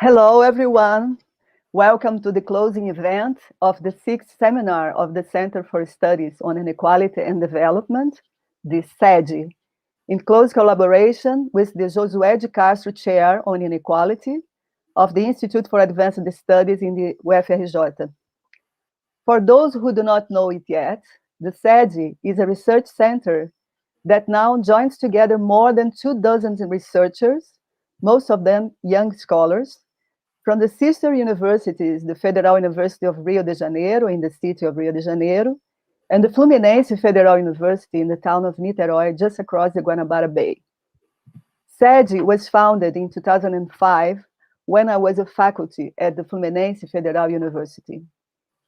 Hello, everyone. Welcome to the closing event of the 6th seminar of the Center for Studies on Inequality and Development, the CEDE, in close collaboration with the Josué de Castro Chair on Inequality of the Institute for Advanced Studies in the UFRJ. For those who do not know it yet, the CEDE is a research center that now joins together more than 24 researchers, most of them young scholars, from the sister universities, the Federal University of Rio de Janeiro in the city of Rio de Janeiro, and the Fluminense Federal University in the town of Niterói, just across the Guanabara Bay. CEDE was founded in 2005 when I was a faculty at the Fluminense Federal University.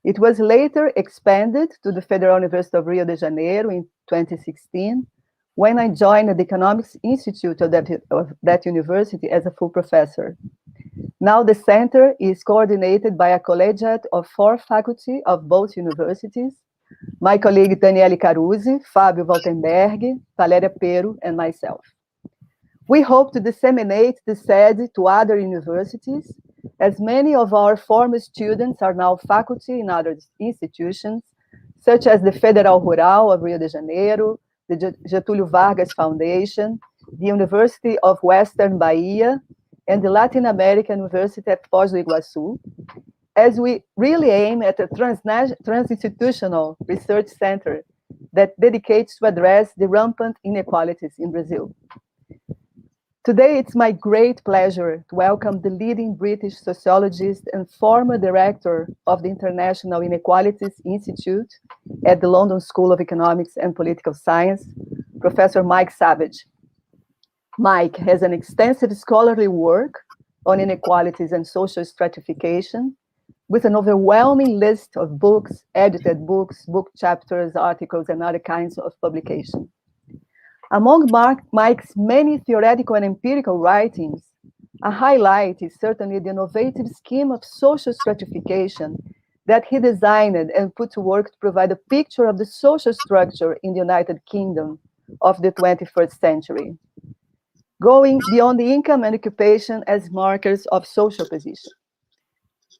It was later expanded to the Federal University of Rio de Janeiro in 2016, when I joined the Economics Institute of that university as a full professor. Now the center is coordinated by a collegiate of 4 faculty of both universities, my colleague Daniele Caruzzi, Fabio Waltenberg, Valeria Pero, and myself. We hope to disseminate the CEDE to other universities, as many of our former students are now faculty in other institutions, such as the Federal Rural of Rio de Janeiro, the Getúlio Vargas Foundation, the University of Western Bahia, and the Latin American University at Foz do Iguaçu, as we really aim at a trans-institutional research center that dedicates to address the rampant inequalities in Brazil. Today, it's my great pleasure to welcome the leading British sociologist and former director of the International Inequalities Institute at the London School of Economics and Political Science, Professor Mike Savage. Mike has an extensive scholarly work on inequalities and social stratification, with an overwhelming list of books, edited books, book chapters, articles, and other kinds of publications. Among Mike's many theoretical and empirical writings, a highlight is certainly the innovative scheme of social stratification that he designed and put to work to provide a picture of the social structure in the United Kingdom of the 21st century, going beyond the income and occupation as markers of social position.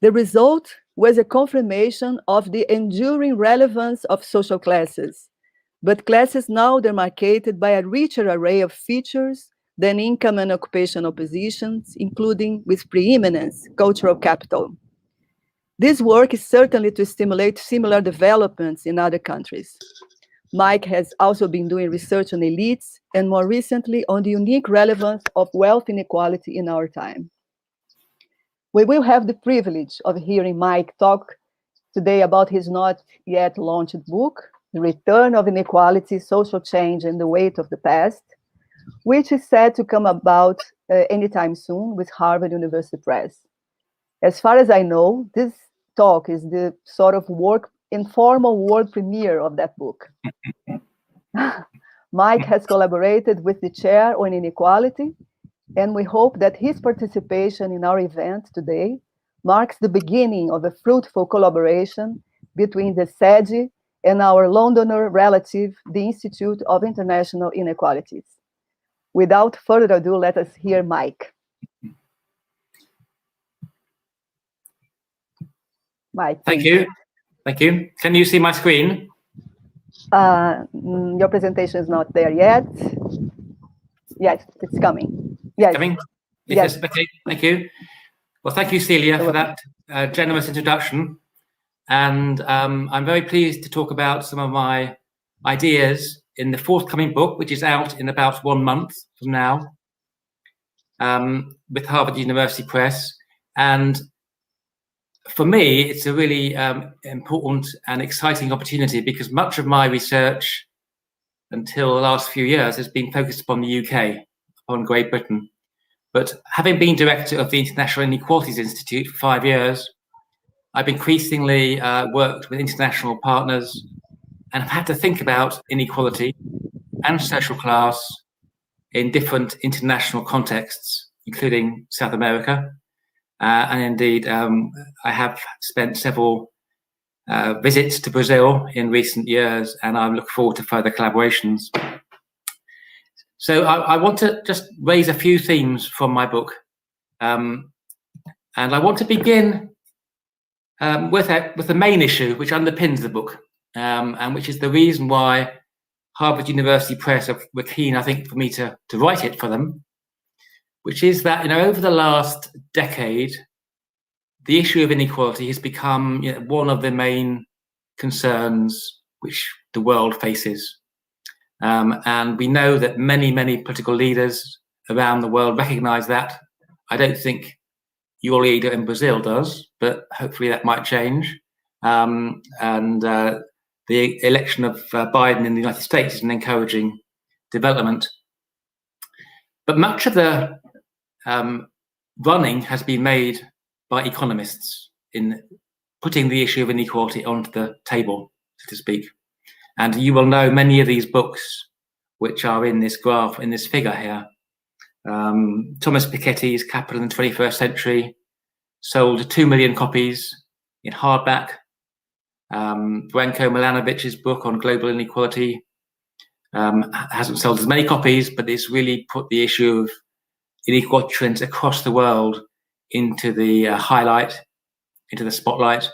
The result was a confirmation of the enduring relevance of social classes, but classes now demarcated by a richer array of features than income and occupational positions, including with preeminence, cultural capital. This work is certainly to stimulate similar developments in other countries. Mike has also been doing research on elites and more recently on the unique relevance of wealth inequality in our time. We will have the privilege of hearing Mike talk today about his not yet launched book, The Return of Inequality, Social Change and the Weight of the Past, which is said to come about anytime soon with Harvard University Press. As far as I know, this talk is the sort of informal world premiere of that book. Mike has collaborated with the chair on inequality, and we hope that his participation in our event today marks the beginning of a fruitful collaboration between the CEDE and our Londoner relative, the Institute of International Inequalities. Without further ado, let us hear Mike. Mike. Thank you. Thank you. Can you see my screen? Your presentation is not there yet. Yes, it's coming. Yes. Coming? Yes. Okay, thank you. Well, thank you, Celia, for that generous introduction. And I'm very pleased to talk about some of my ideas in the forthcoming book, which is out in about 1 month from now, with Harvard University Press. And for me, it's a really important and exciting opportunity because much of my research until the last few years has been focused upon the UK, upon Great Britain. But having been director of the International Inequalities Institute for 5 years, I've increasingly worked with international partners and have had to think about inequality and social class in different international contexts, including South America. And indeed, I have spent several visits to Brazil in recent years, and I look forward to further collaborations. So I want to just raise a few themes from my book. And I want to begin with the main issue which underpins the book, and which is the reason why Harvard University Press were keen, I think, for me to write it for them, which is that, over the last decade, the issue of inequality has become one of the main concerns which the world faces. And we know that many, many political leaders around the world recognize that. I don't think your leader in Brazil does, but hopefully that might change. The election of Biden in the United States is an encouraging development. But much of the running has been made by economists in putting the issue of inequality onto the table, so to speak. And you will know many of these books which are in this graph, in this figure here. Thomas Piketty's Capital in the 21st Century sold 2 million copies in hardback. Branko Milanović's book on global inequality hasn't sold as many copies, but it's really put the issue of inequality trends across the world into the into the spotlight.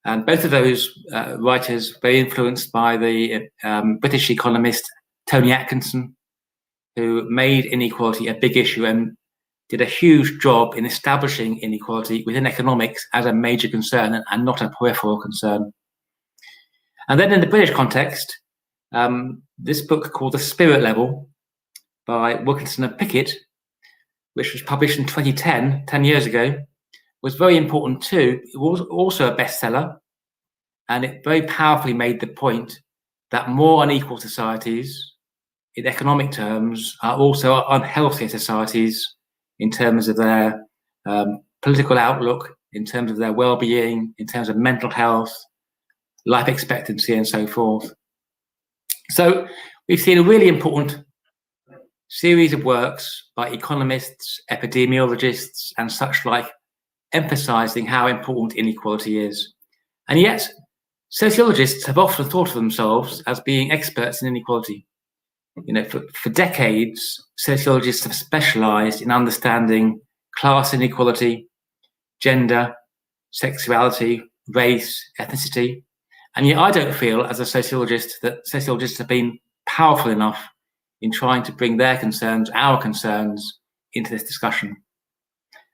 And both of those writers very influenced by the British economist Tony Atkinson, who made inequality a big issue and did a huge job in establishing inequality within economics as a major concern and not a peripheral concern. And then in the British context, this book called The Spirit Level by Wilkinson and Pickett, which was published in 2010, 10 years ago, was very important too. It was also a bestseller, and it very powerfully made the point that more unequal societies, in economic terms, are also unhealthier societies in terms of their political outlook, in terms of their well-being, in terms of mental health, life expectancy, and so forth. So we've seen a really important series of works by economists, epidemiologists, and such like, emphasizing how important inequality is. And yet, sociologists have often thought of themselves as being experts in inequality. For decades, sociologists have specialized in understanding class inequality, gender, sexuality, race, ethnicity. And yet I don't feel, as a sociologist, that sociologists have been powerful enough in trying to bring their concerns, our concerns, into this discussion.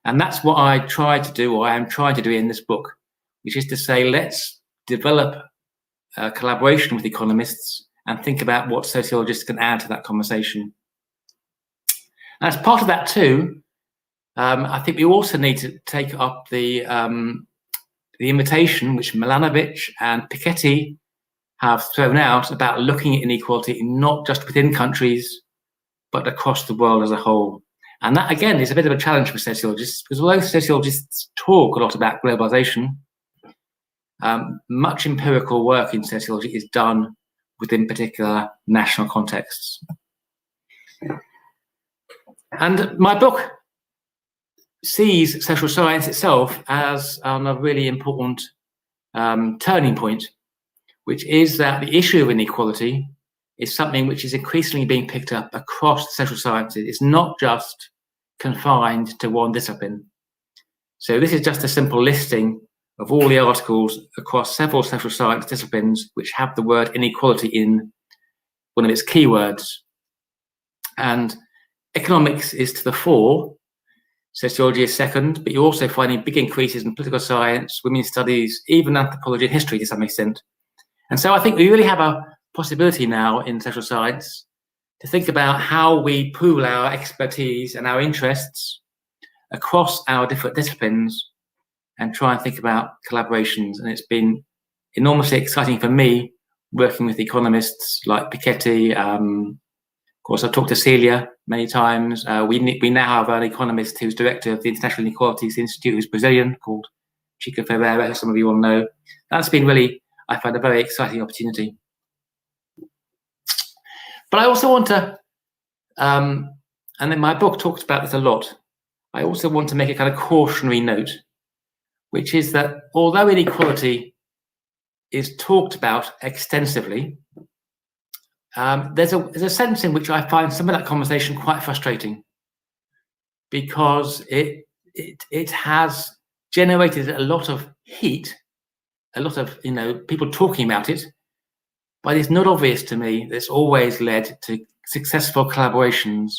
And that's what I try to do, or I am trying to do in this book, which is to say, let's develop a collaboration with economists and think about what sociologists can add to that conversation. And as part of that too, I think we also need to take up the invitation which Milanović and Piketty have thrown out about looking at inequality not just within countries, but across the world as a whole. And that, again, is a bit of a challenge for sociologists, because although sociologists talk a lot about globalization, much empirical work in sociology is done within particular national contexts. And my book sees social science itself as a really important turning point, which is that the issue of inequality is something which is increasingly being picked up across the social sciences. It's not just confined to one discipline. So this is just a simple listing of all the articles across several social science disciplines which have the word inequality in one of its keywords. And economics is to the fore, sociology is second, but you're also finding big increases in political science, women's studies, even anthropology and history to some extent. And so I think we really have a possibility now in social science to think about how we pool our expertise and our interests across our different disciplines and try and think about collaborations. And it's been enormously exciting for me working with economists like Piketty. Of course, I've talked to Celia many times. We now have an economist who's director of the International Inequalities Institute, who's Brazilian, called Chica Ferreira, who some of you will know. That's been really, I find, a very exciting opportunity. But I also want to, and then my book talks about this a lot, I also want to make a kind of cautionary note, which is that although inequality is talked about extensively, there's a sense in which I find some of that conversation quite frustrating, because it it has generated a lot of heat, a lot of people talking about it, but it's not obvious to me that it's always led to successful collaborations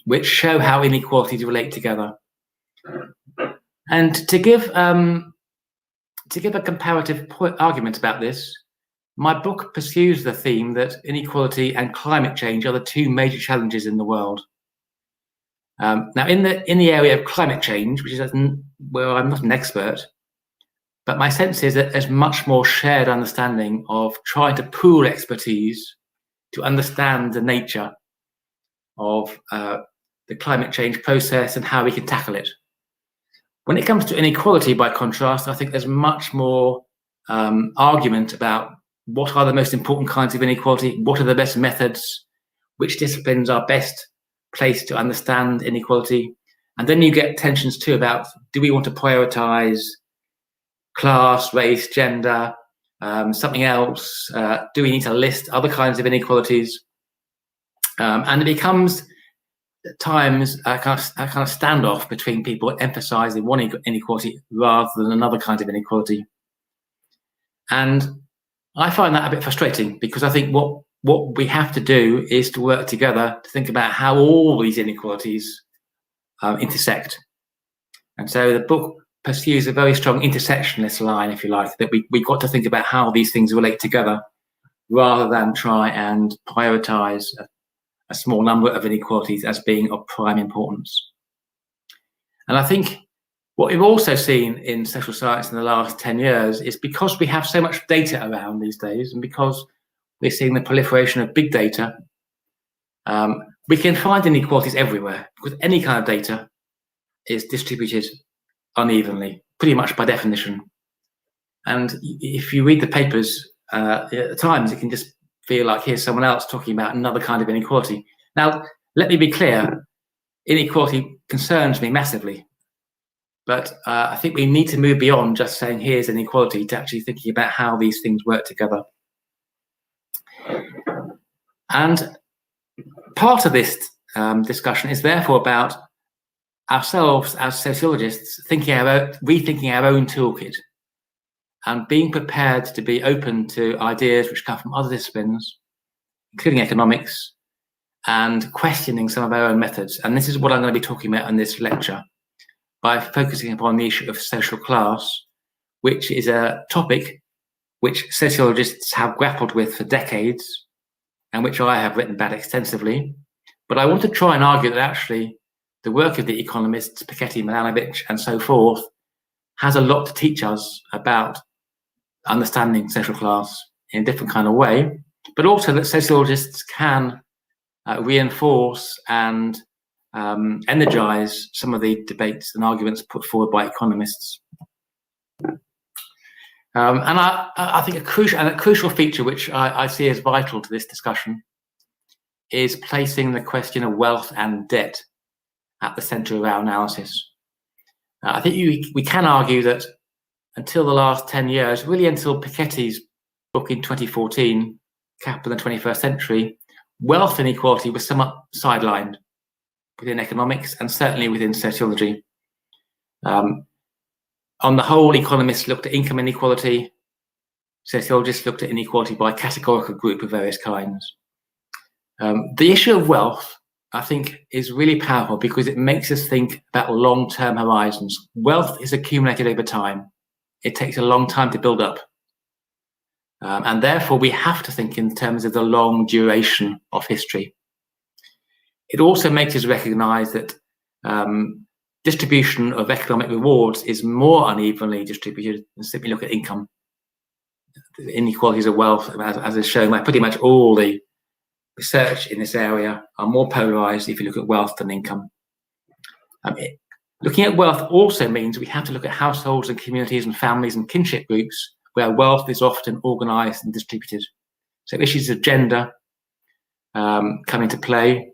which show how inequalities relate together. And to give a comparative argument about this, my book pursues the theme that inequality and climate change are the two major challenges in the world. Now, in the area of climate change, which is where I'm not an expert, but my sense is that there's much more shared understanding of trying to pool expertise to understand the nature of the climate change process and how we can tackle it. When it comes to inequality, by contrast, I think there's much more argument about what are the most important kinds of inequality, what are the best methods, which disciplines are best placed to understand inequality. And then you get tensions too about, do we want to prioritize class, race, gender, something else? Do we need to list other kinds of inequalities? And it becomes at times a kind of standoff between people emphasizing one inequality rather than another kind of inequality. And I find that a bit frustrating, because I think what we have to do is to work together to think about how all these inequalities intersect. And so the book pursues a very strong intersectionalist line, if you like, that we've got to think about how these things relate together rather than try and prioritize a small number of inequalities as being of prime importance. And I think what we've also seen in social science in the last 10 years is, because we have so much data around these days, and because we're seeing the proliferation of big data, we can find inequalities everywhere, because any kind of data is distributed unevenly, pretty much by definition. And if you read the papers at times, it can just feel like here's someone else talking about another kind of inequality. Now, let me be clear, inequality concerns me massively. But I think we need to move beyond just saying here's inequality to actually thinking about how these things work together. And part of this discussion is therefore about ourselves as sociologists rethinking our own toolkit and being prepared to be open to ideas which come from other disciplines, including economics, and questioning some of our own methods. And this is what I'm going to be talking about in this lecture, by focusing upon the issue of social class, which is a topic which sociologists have grappled with for decades, and which I have written about extensively. But I want to try and argue that actually the work of the economists, Piketty, Milanovic, and so forth, has a lot to teach us about understanding social class in a different kind of way, but also that sociologists can reinforce and energize some of the debates and arguments put forward by economists. And I think a crucial feature which I see as vital to this discussion is placing the question of wealth and debt at the center of our analysis. I think we can argue that until the last 10 years, really until Piketty's book in 2014, Capital in the 21st Century, wealth inequality was somewhat sidelined within economics and certainly within sociology. On the whole, economists looked at income inequality, sociologists looked at inequality by categorical group of various kinds. The issue of wealth, I think, is really powerful because it makes us think about long-term horizons. Wealth is accumulated over time. It takes a long time to build up. And therefore, we have to think in terms of the long duration of history. It also makes us recognize that distribution of economic rewards is more unevenly distributed than simply look at income. The inequalities of wealth, as is shown by pretty much all the research in this area, are more polarized if you look at wealth than income. Looking at wealth also means we have to look at households and communities and families and kinship groups where wealth is often organized and distributed. So issues of gender come into play.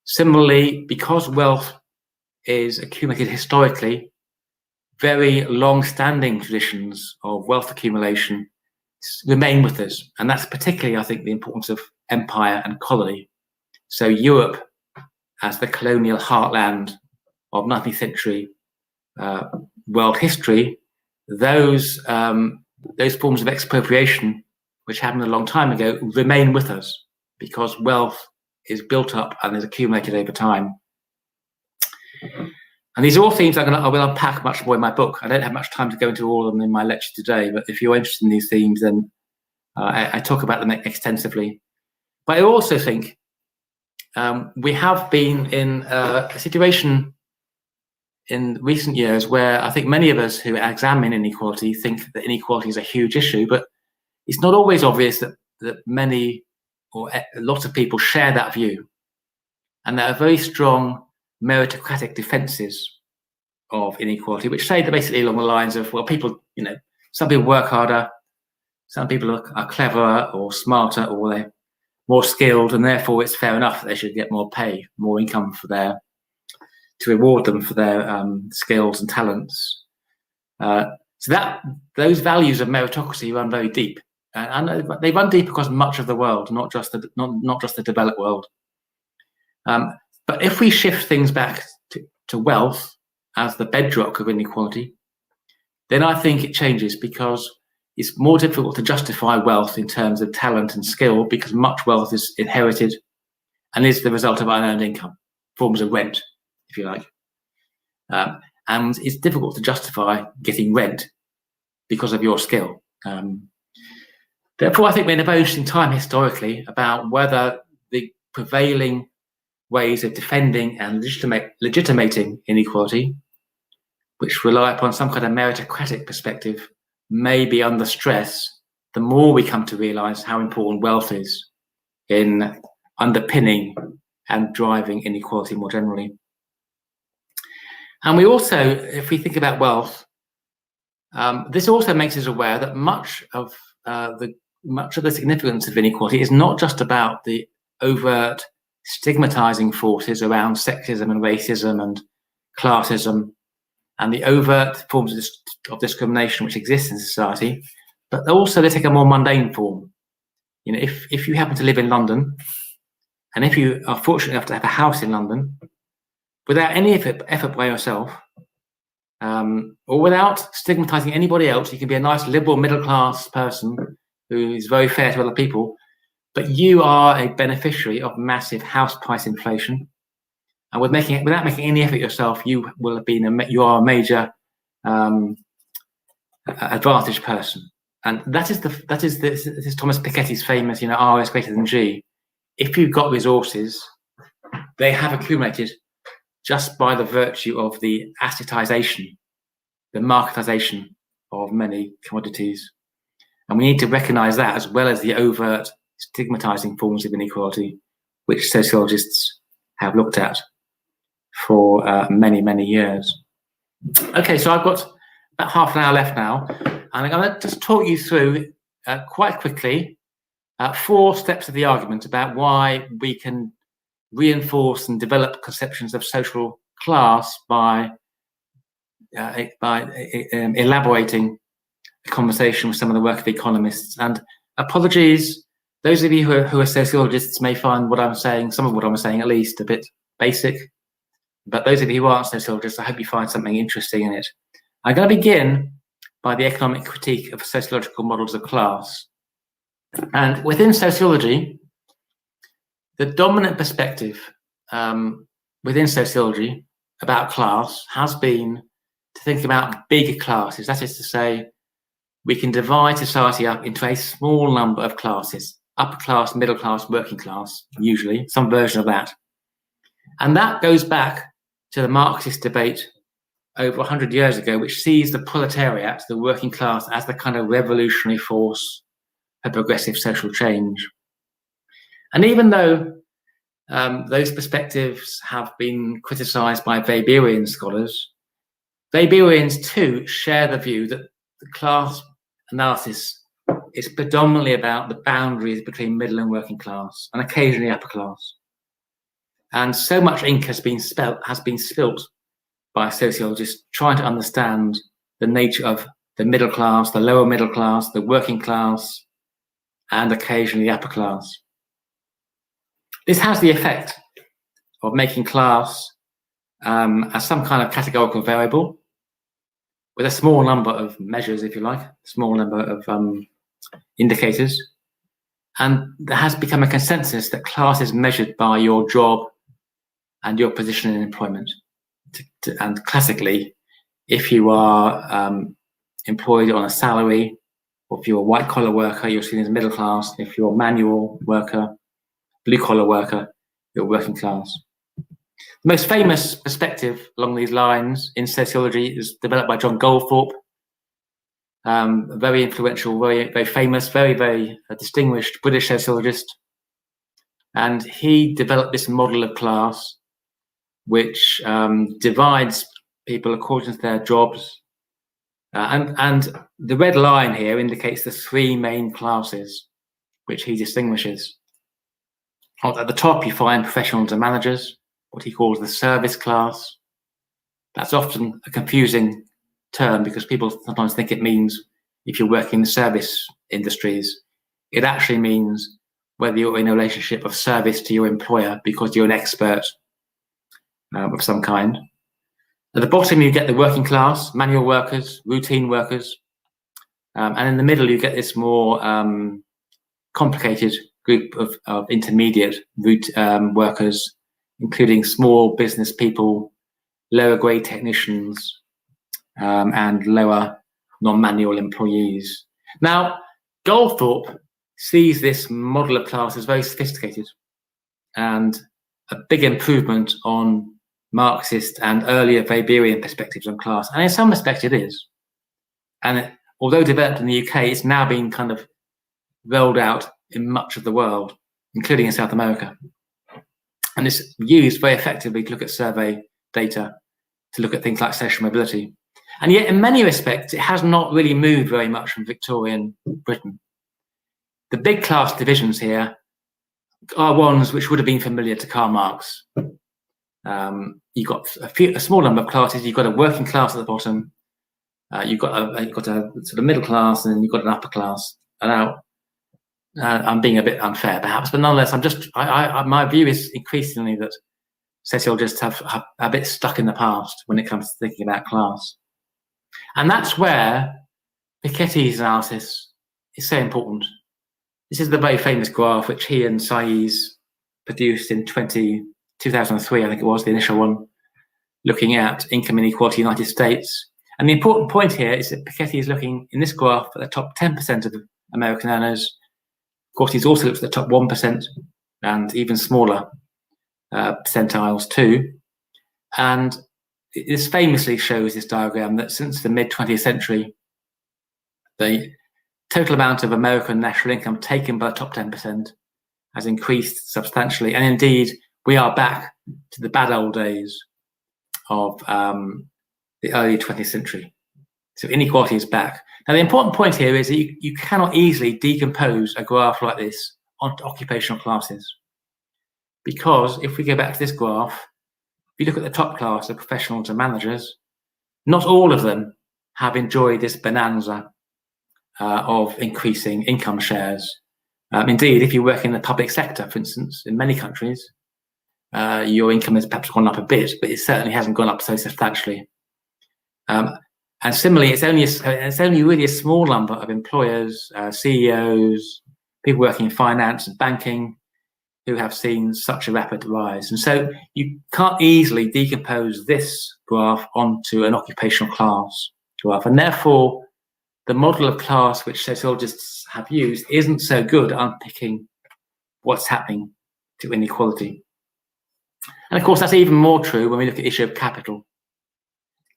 Similarly, because wealth is accumulated historically, very long-standing traditions of wealth accumulation remain with us. And that's particularly, I think, the importance of empire and colony. So Europe as the colonial heartland of 19th century world history, those forms of expropriation, which happened a long time ago, remain with us because wealth is built up and is accumulated over time. And these are all themes I will unpack much more in my book. I don't have much time to go into all of them in my lecture today, but if you're interested in these themes, then I talk about them extensively. But I also think we have been in a situation in recent years where I think many of us who examine inequality think that inequality is a huge issue, but it's not always obvious that many or a lot of people share that view. And there are very strong meritocratic defenses of inequality, which say that basically along the lines of, well, people, some people work harder, some people are cleverer or smarter, or they're more skilled, and therefore it's fair enough that they should get more pay, more income to reward them for their skills and talents. So that those values of meritocracy run very deep, and they run deep across much of the world, not just the developed world. But if we shift things back to wealth as the bedrock of inequality, then I think it changes, because it's more difficult to justify wealth in terms of talent and skill, because much wealth is inherited and is the result of unearned income, forms of rent, if you like. And it's difficult to justify getting rent because of your skill. Therefore, I think we're in a very interesting time historically about whether the prevailing ways of defending and legitimating inequality, which rely upon some kind of meritocratic perspective, may be under stress the more we come to realize how important wealth is in underpinning and driving inequality more generally. And we also, if we think about wealth, this also makes us aware that much of the significance of inequality is not just about the overt stigmatizing forces around sexism and racism and classism and the overt forms of discrimination which exist in society, but also they take a more mundane form. If you happen to live in London, and if you are fortunate enough to have a house in London, without any effort by yourself, or without stigmatizing anybody else, you can be a nice liberal middle-class person who is very fair to other people, but you are a beneficiary of massive house price inflation. And without making any effort yourself, you are a major advantaged person. And this is Thomas Piketty's famous, R is greater than G. If you've got resources, they have accumulated just by the virtue of the assetization, the marketization of many commodities. And we need to recognize that, as well as the overt stigmatizing forms of inequality, which sociologists have looked at for many, many years. Okay, so I've got about half an hour left now, and I'm going to just talk you through quite quickly 4 steps of the argument about why we can reinforce and develop conceptions of social class by elaborating a conversation with some of the work of economists. And apologies, those of you who are sociologists may find what I'm saying, some of what I'm saying at least, a bit basic. But those of you who aren't sociologists, I hope you find something interesting in it. I'm going to begin by the economic critique of sociological models of class. And within sociology, the dominant perspective within sociology about class has been to think about big classes. That is to say, we can divide society up into a small number of classes: upper class, middle class, working class, usually, some version of that. And that goes back to the Marxist debate over 100 years ago, which sees the proletariat, the working class, as the kind of revolutionary force for progressive social change. And even though those perspectives have been criticized by Weberian scholars, Weberians too share the view that the class analysis is predominantly about the boundaries between middle and working class, and occasionally upper class. And so much ink has been spilt by sociologists trying to understand the nature of the middle class, the lower middle class, the working class, and occasionally the upper class. This has the effect of making class as some kind of categorical variable with a small number of measures, if you like, a small number of indicators. And there has become a consensus that class is measured by your job and your position in employment. And classically, if you are employed on a salary, or if you're a white-collar worker, you're seen as middle class. If you're a manual worker, blue-collar worker, you're working class. The most famous perspective along these lines in sociology is developed by John Goldthorpe, a very influential, very famous, very distinguished British sociologist. And he developed this model of class, which divides people according to their jobs. And the red line here indicates the three main classes which he distinguishes. At the top, you find professionals and managers, what he calls the service class. That's often a confusing term because people sometimes think it means if you're working in the service industries. It actually means whether you're in a relationship of service to your employer because you're an expert of some kind. At the bottom, you get the working class, manual workers, routine workers. And in the middle, you get this more complicated group of intermediate workers, including small business people, lower grade technicians, and lower non-manual employees. Now, Goldthorpe sees this model of class as very sophisticated and a big improvement on Marxist and earlier Weberian perspectives on class. And in some respect, it is. And although developed in the UK, it's now been kind of rolled out in much of the world, including in South America. And it's used very effectively to look at survey data, to look at things like social mobility. And yet, in many respects, it has not really moved very much from Victorian Britain. The big class divisions here are ones which would have been familiar to Karl Marx. You've got a small number of classes. You've got a working class at the bottom. You've got a sort of middle class, and then you've got an upper class. And now I'm being a bit unfair, perhaps, but nonetheless, my view is increasingly that sociologists have a bit stuck in the past when it comes to thinking about class, and that's where Piketty's analysis is so important. This is the very famous graph which he and Saiz produced in 2003, I think it was, the initial one, looking at income inequality in the United States. And the important point here is that Piketty is looking in this graph at the top 10% of American earners. Of course, he's also looked at the top 1% and even smaller percentiles too. And this famously shows this diagram that since the mid-20th century, the total amount of American national income taken by the top 10% has increased substantially. And indeed, we are back to the bad old days of the early 20th century. So inequality is back. Now, the important point here is that you cannot easily decompose a graph like this onto occupational classes. Because if we go back to this graph, if you look at the top class of professionals and managers, not all of them have enjoyed this bonanza of increasing income shares. Indeed, if you work in the public sector, for instance, in many countries, your income has perhaps gone up a bit, but it certainly hasn't gone up so substantially. And similarly, it's only really a small number of employers, CEOs, people working in finance and banking who have seen such a rapid rise. And so you can't easily decompose this graph onto an occupational class graph. And therefore, the model of class which sociologists have used isn't so good at unpicking what's happening to inequality. And of course, that's even more true when we look at the issue of capital.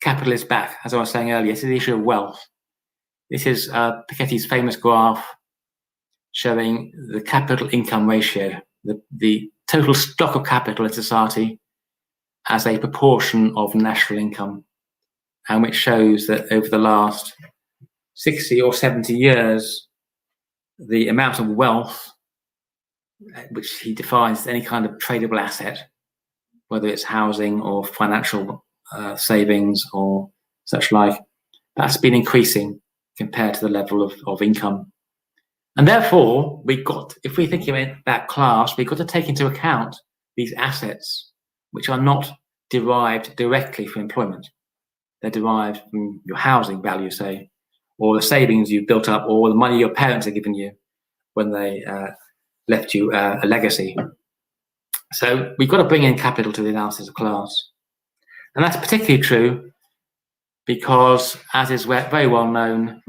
Capital is back, as I was saying earlier. It's the issue of wealth. This is Piketty's famous graph showing the capital income ratio, the total stock of capital in society as a proportion of national income, and which shows that over the last 60 or 70 years, the amount of wealth, which he defines as any kind of tradable asset, whether it's housing or financial savings or such like, that's been increasing compared to the level of income. And therefore, if we're thinking about that class, we've got to take into account these assets, which are not derived directly from employment. They're derived from your housing value, say, or the savings you've built up, or the money your parents have given you when they left you a legacy. So we've got to bring in capital to the analysis of class. And that's particularly true because, as is very well known,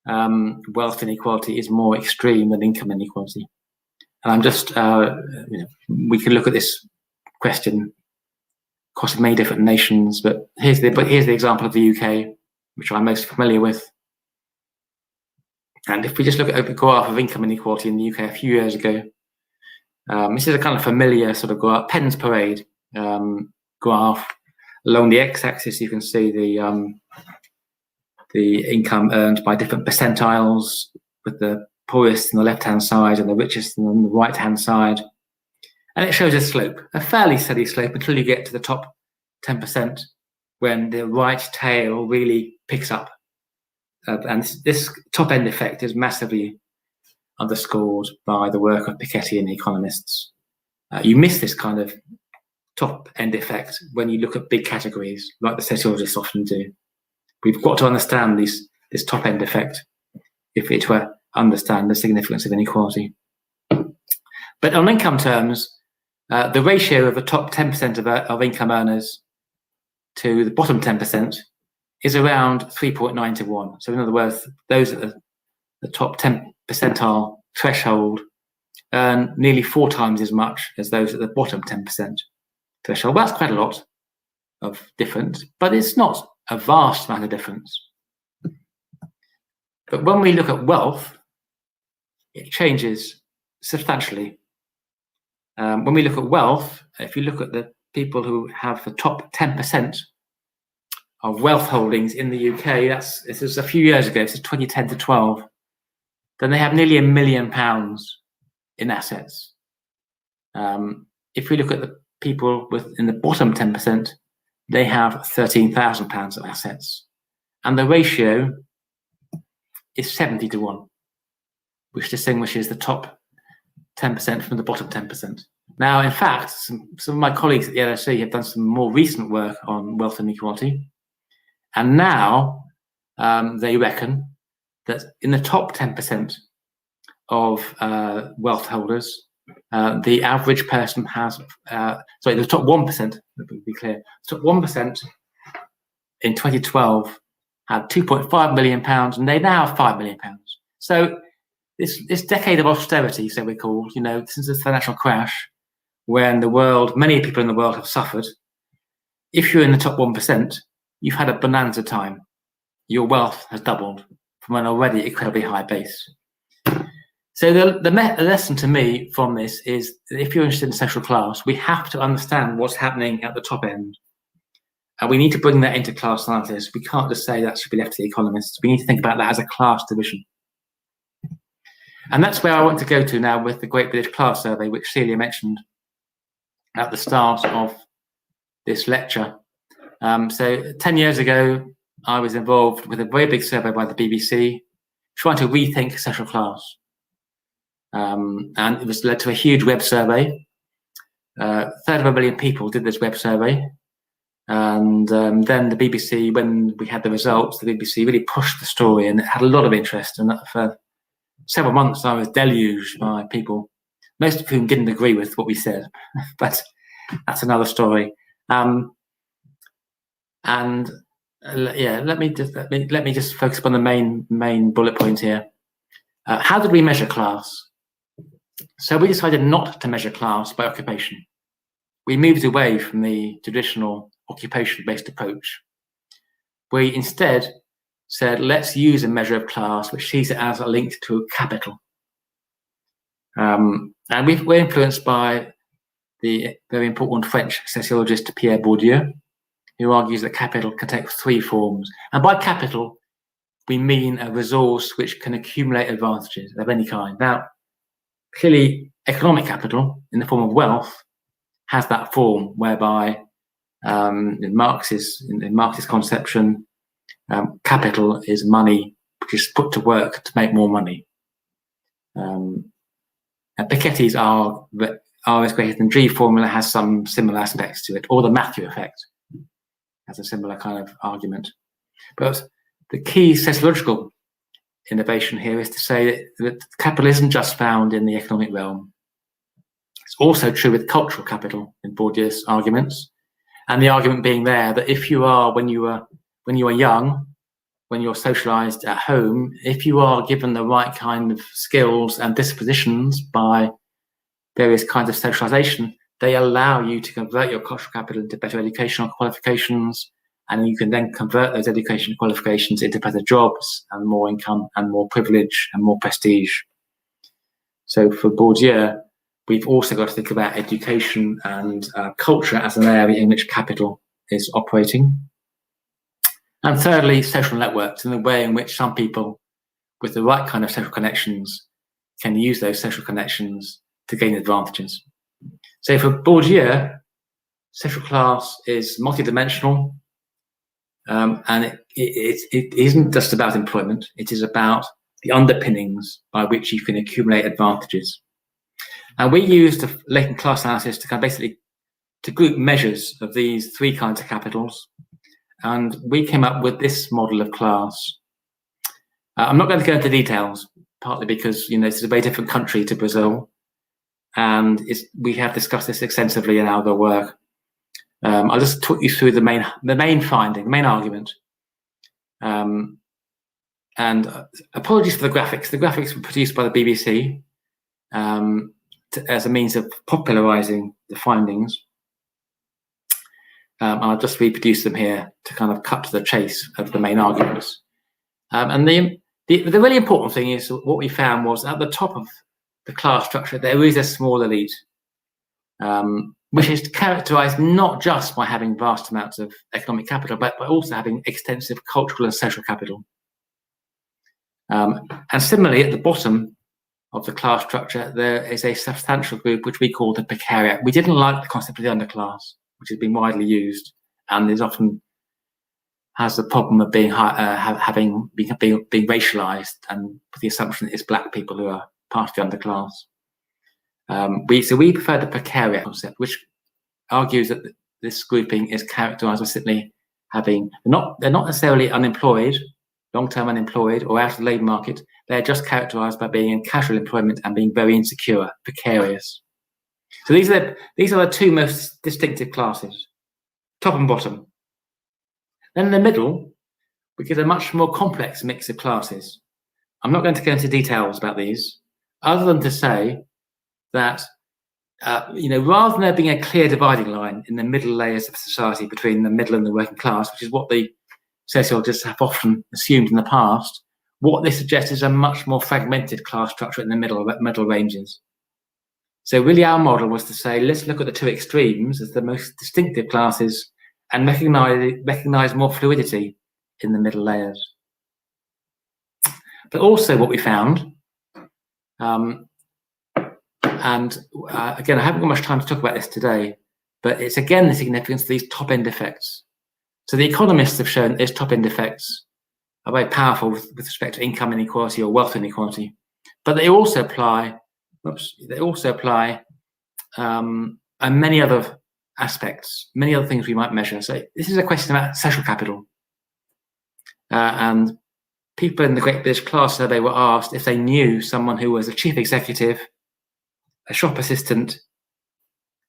wealth inequality is more extreme than income inequality. And I'm just, we can look at this question across many different nations, but here's the example of the UK, which I'm most familiar with. And if we just look at the graph of income inequality in the UK a few years ago, this is a kind of familiar sort of graph, pens parade graph. Along the x-axis, you can see the income earned by different percentiles, with the poorest on the left-hand side and the richest on the right-hand side. And it shows a slope, a fairly steady slope, until you get to the top 10%, when the right tail really picks up. And this top-end effect is massively underscored by the work of Piketty and the economists. You miss this kind of top-end effect when you look at big categories, like the sociologists often do. We've got to understand this top-end effect if we're to understand the significance of inequality. But on income terms, the ratio of the top 10% of income earners to the bottom 10% is around 3.9 to 1. So in other words, those at the top 10 percentile threshold earn nearly 4 times as much as those at the bottom 10% threshold. Well, that's quite a lot of difference, but it's not a vast amount of difference. But when we look at wealth, it changes substantially. When we look at wealth, if you look at the people who have the top 10% of wealth holdings in the UK, this is a few years ago, this is 2010 to 12, then they have nearly £1 million in assets. If we look at the people in the bottom 10%, they have £13,000 of assets. And the ratio is 70 to 1, which distinguishes the top 10% from the bottom 10%. Now, in fact, some of my colleagues at the LSE have done some more recent work on wealth inequality. And now they reckon that in the top 10% of wealth holders, the average person has, the top 1%, to be clear, top 1% in 2012 had £2.5 million, and they now have £5 million. So this decade of austerity, so we call, since the financial crash, when many people in the world have suffered, if you're in the top 1%, you've had a bonanza time. Your wealth has doubled from an already incredibly high base. So the lesson to me from this is that if you're interested in social class, we have to understand what's happening at the top end. And we need to bring that into class analysis. We can't just say that should be left to the economists. We need to think about that as a class division. And that's where I want to go to now with the Great British Class Survey, which Celia mentioned at the start of this lecture. So 10 years ago, I was involved with a very big survey by the BBC, trying to rethink social class. And it was led to a huge web survey. 350,000 people did this web survey. And then the BBC, when we had the results, the BBC really pushed the story, and it had a lot of interest. And for several months, I was deluged by people, most of whom didn't agree with what we said, but that's another story. Let me just focus on the main bullet point here. How did we measure class? So we decided not to measure class by occupation. We moved away from the traditional occupation-based approach. We instead said, let's use a measure of class which sees it as a link to capital. And we're influenced by the very important French sociologist Pierre Bourdieu, who argues that capital can take 3 forms. And by capital, we mean a resource which can accumulate advantages of any kind. Now, clearly, economic capital, in the form of wealth, has that form whereby, in Marx's conception, capital is money which is put to work to make more money. And Piketty's R is greater than G formula has some similar aspects to it, or the Matthew effect has a similar kind of argument. But the key sociological innovation here is to say that capital isn't just found in the economic realm. It's also true with cultural capital in Bourdieu's arguments, and the argument being there that if you are, when you are young, when you're socialized at home, if you are given the right kind of skills and dispositions by various kinds of socialization, they allow you to convert your cultural capital into better educational qualifications, and you can then convert those educational qualifications into better jobs and more income and more privilege and more prestige. So for Bourdieu, we've also got to think about education and culture as an area in which capital is operating. And thirdly, social networks, and the way in which some people with the right kind of social connections can use those social connections to gain advantages. So for Bourdieu, social class is multidimensional, and it isn't just about employment. It is about the underpinnings by which you can accumulate advantages. And we used the latent class analysis to kind of basically to group measures of these three kinds of capitals. And we came up with this model of class. I'm not going to go into details, partly because, you know, this is a very different country to Brazil. And we have discussed this extensively in our other work. I'll just talk you through the main finding, the main argument. And apologies for the graphics. The graphics were produced by the BBC as a means of popularizing the findings. I'll just reproduce them here to kind of cut to the chase of the main arguments. And the really important thing is what we found was at the top of the class structure, there is a small elite, which is characterized not just by having vast amounts of economic capital, but by also having extensive cultural and social capital. And similarly, at the bottom of the class structure, there is a substantial group which we call the precariat. We didn't like the concept of the underclass, which has been widely used and is often has the problem of being being racialized, and with the assumption that it's black people who are part of the underclass. So we prefer the precariat concept, which argues that this grouping is characterized by simply having, they're not necessarily unemployed, long-term unemployed or out of the labour market. They're just characterized by being in casual employment and being very insecure, precarious. So these are the two most distinctive classes, top and bottom. Then in the middle, we get a much more complex mix of classes. I'm not going to go into details about these, other than to say that, rather than there being a clear dividing line in the middle layers of society between the middle and the working class, which is what the sociologists have often assumed in the past, what this suggests is a much more fragmented class structure in the middle ranges. So really our model was to say, let's look at the two extremes as the most distinctive classes and recognize more fluidity in the middle layers. But also what we found, again, I haven't got much time to talk about this today, but it's again the significance of these top-end effects. So the economists have shown these top-end effects are very powerful with respect to income inequality or wealth inequality, but they also apply and many other aspects, many other things we might measure. So this is a question about social capital. And people in the Great British Class Survey were asked if they knew someone who was a chief executive, a shop assistant,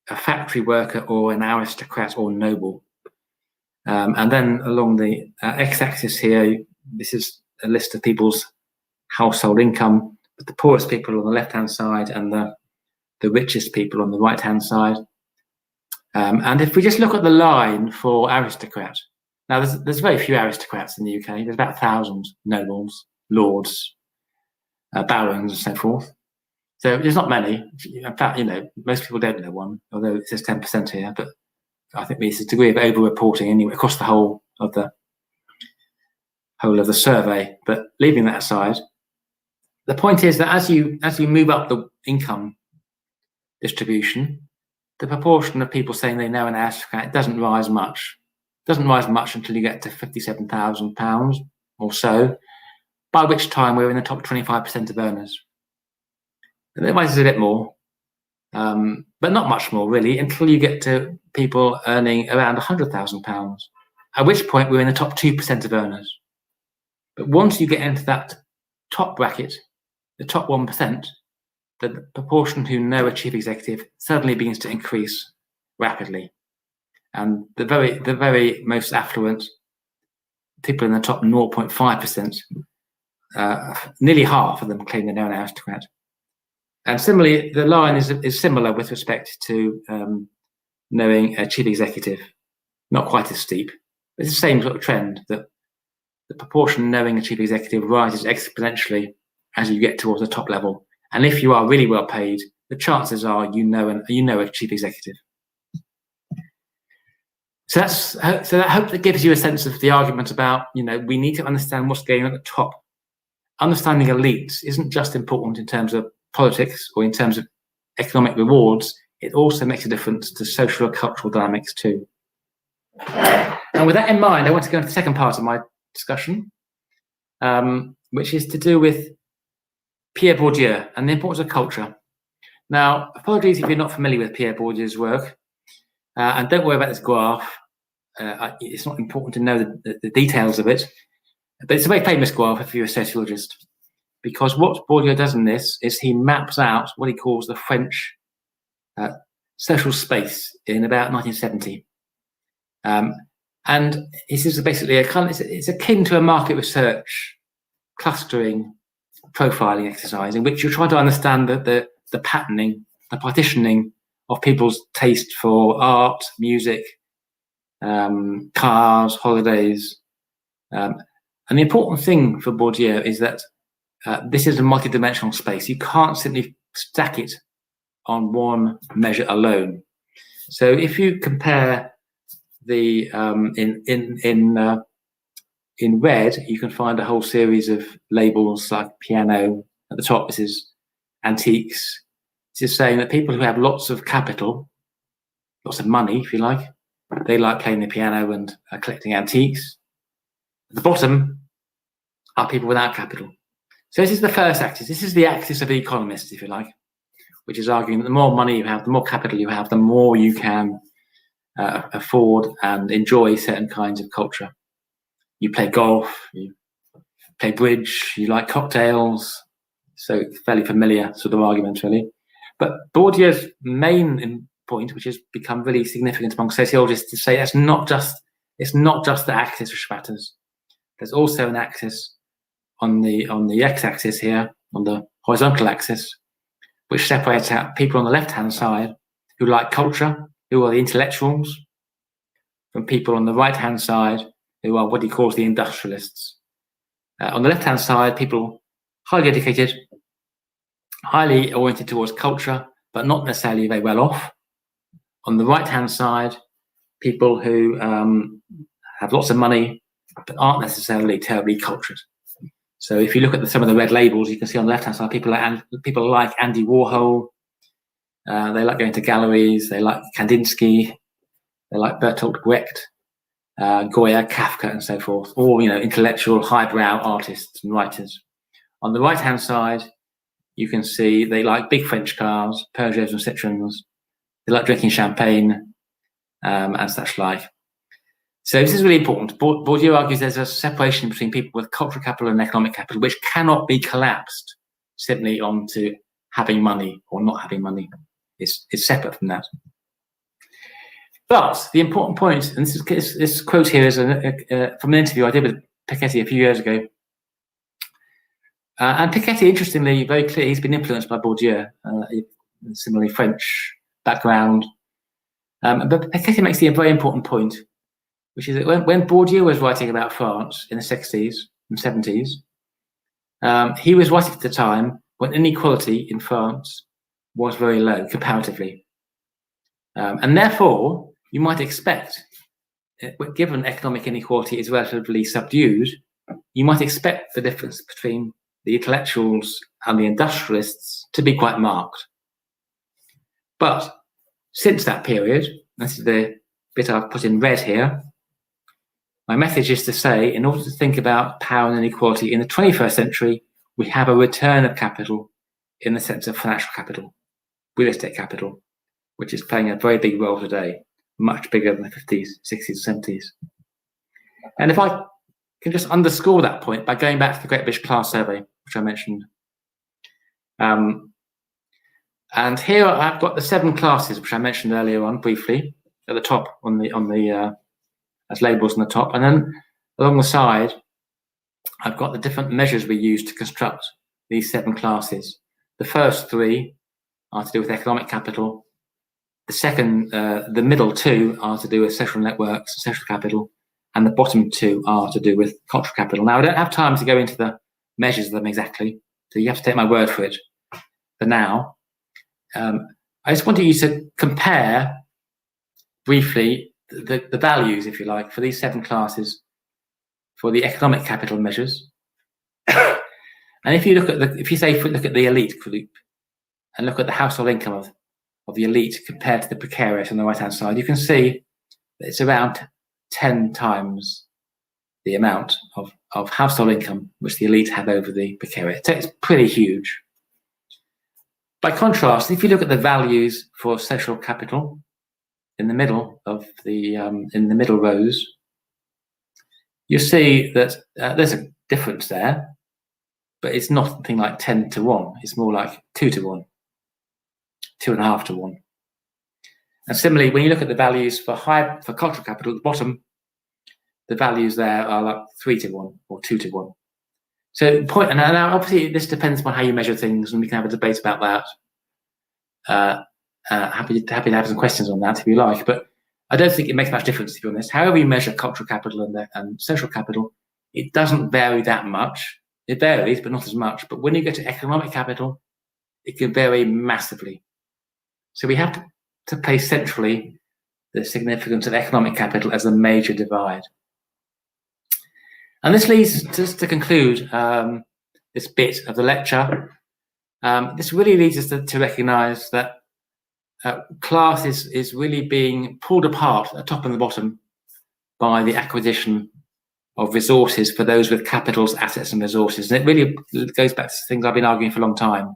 a factory worker, or an aristocrat or noble. And then along the x-axis here, this is a list of people's household income, with the poorest people on the left-hand side and the richest people on the right-hand side. And if we just look at the line for aristocrat, now there's very few aristocrats in the UK. There's about 1,000 nobles, lords, barons, and so forth. So there's not many. In fact, most people don't know one, although it says 10% here. But I think there's a degree of over-reporting anyway across the whole of the survey. But leaving that aside, the point is that as you move up the income distribution, the proportion of people saying they know an aristocrat doesn't rise much. It doesn't rise much until you get to £57,000 or so, by which time we're in the top 25% of earners. And it rises a bit more. but not much more really, until you get to people earning around £100,000, at which point we're in the top 2% of earners. But once you get into that top bracket, the top 1%, the proportion who know a chief executive suddenly begins to increase rapidly. And the very most affluent people in the top 0.5%, nearly half of them claim they know an aristocrat. And similarly, the line is similar with respect to knowing a chief executive, not quite as steep. It's the same sort of trend, that the proportion knowing a chief executive rises exponentially as you get towards the top level. And if you are really well paid, the chances are you know a chief executive. So I hope that gives you a sense of the argument about, we need to understand what's going on at the top. Understanding elites isn't just important in terms of politics or in terms of economic rewards. It also makes a difference to social and cultural dynamics too. And with that in mind, I want to go into the second part of my discussion, which is to do with Pierre Bourdieu and the importance of culture. Now, apologies if you're not familiar with Pierre Bourdieu's work, and don't worry about this graph. It's not important to know the details of it, but it's a very famous graph if you're a sociologist, because what Bourdieu does in this is he maps out what he calls the French social space in about 1970. And this is basically it's akin to a market research clustering profiling exercise in which you're trying to understand the patterning, the partitioning of people's taste for art, music, cars, holidays. And the important thing for Bourdieu is that this is a multidimensional space. You can't simply stack it on one measure alone. So if you compare the in red, you can find a whole series of labels like piano. At the top, this is antiques. This is saying that people who have lots of capital, lots of money, if you like, they like playing the piano and collecting antiques. At the bottom are people without capital. So this is the first axis. This is the axis of the economist, if you like, which is arguing that the more money you have, the more capital you have, the more you can afford and enjoy certain kinds of culture. You play golf, you play bridge, you like cocktails. So fairly familiar sort of argument, really. But Bourdieu's main point, which has become really significant among sociologists, to say it's not just the axis which matters. There's also an axis on the x-axis here, on the horizontal axis, which separates out people on the left-hand side who like culture, who are the intellectuals, from people on the right-hand side who are what he calls the industrialists. On the left-hand side, people highly educated, highly oriented towards culture, but not necessarily very well off. On the right-hand side, people who have lots of money, but aren't necessarily terribly cultured. So if you look at some of the red labels, you can see on the left-hand side, people like Andy Warhol. They like going to galleries. They like Kandinsky. They like Bertolt Brecht, Goya, Kafka, and so forth. All intellectual, highbrow artists and writers. On the right-hand side, you can see they like big French cars, Peugeots and Citroëns. They like drinking champagne and such like. So this is really important. Bourdieu argues there's a separation between people with cultural capital and economic capital, which cannot be collapsed simply onto having money or not having money. It's separate from that. But the important point, and this quote here is from an interview I did with Piketty a few years ago. And Piketty, interestingly, very clear, he's been influenced by Bourdieu, similarly French background. But Piketty makes the very important point, which is that when Bourdieu was writing about France in the 60s and 70s, he was writing at the time when inequality in France was very low comparatively. And therefore, you might expect, given economic inequality is relatively subdued, you might expect the difference between the intellectuals and the industrialists to be quite marked. But since that period, this is the bit I've put in red here, my message is to say, in order to think about power and inequality in the 21st century, we have a return of capital in the sense of financial capital. real estate capital, which is playing a very big role today, much bigger than the 50s, 60s, 70s. And if I can just underscore that point by going back to the Great British Class Survey, which I mentioned. And here I've got the 7 classes, which I mentioned earlier on briefly, at the top on the as labels on the top, and then along the side, I've got the different measures we use to construct these 7 classes. The first 3 are to do with economic capital. The second, the middle 2 are to do with social networks, social capital, and the bottom 2 are to do with cultural capital. Now, I don't have time to go into the measures of them exactly, so you have to take my word for it for now. I just wanted you to compare briefly the values, if you like, for these 7 classes for the economic capital measures. And if you look at look at the elite group and look at the household income of the elite compared to the precarious on the right hand side, you can see that it's around 10 times the amount of household income which the elite have over the precarious. So it's pretty huge. By contrast, if you look at the values for social capital in the middle of the in the middle rows, you see that there's a difference there, but it's not something like 10 to 1. It's more like 2 to 1, 2.5 to 1. And similarly, when you look at the values for cultural capital at the bottom, the values there are like 3 to 1 or 2 to 1. So now obviously this depends on how you measure things, and we can have a debate about that. Happy to have some questions on that if you like, but I don't think it makes much difference, to be honest. However you measure cultural capital and social capital, it doesn't vary that much. It varies, but not as much. But when you get to economic capital, it can vary massively. So we have to place centrally the significance of economic capital as a major divide. And this leads just to conclude this bit of the lecture. This really leads us to recognize that class is really being pulled apart at the top and the bottom by the acquisition of resources for those with capitals, assets, and resources. And it really goes back to things I've been arguing for a long time.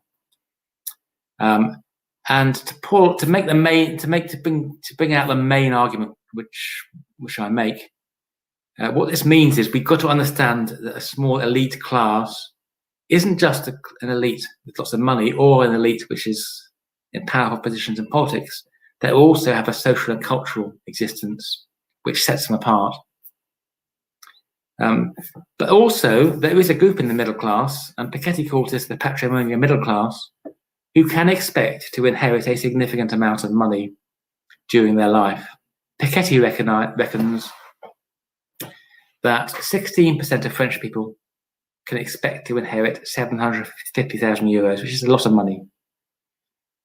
And to bring out the main argument which I make, what this means is we've got to understand that a small elite class isn't just an elite with lots of money or an elite which is in powerful positions in politics. They also have a social and cultural existence which sets them apart. But also there is a group in the middle class, and Piketty calls this the patrimonial middle class, who can expect to inherit a significant amount of money during their life. Piketty reckons that 16% of French people can expect to inherit 750,000 euros, which is a lot of money.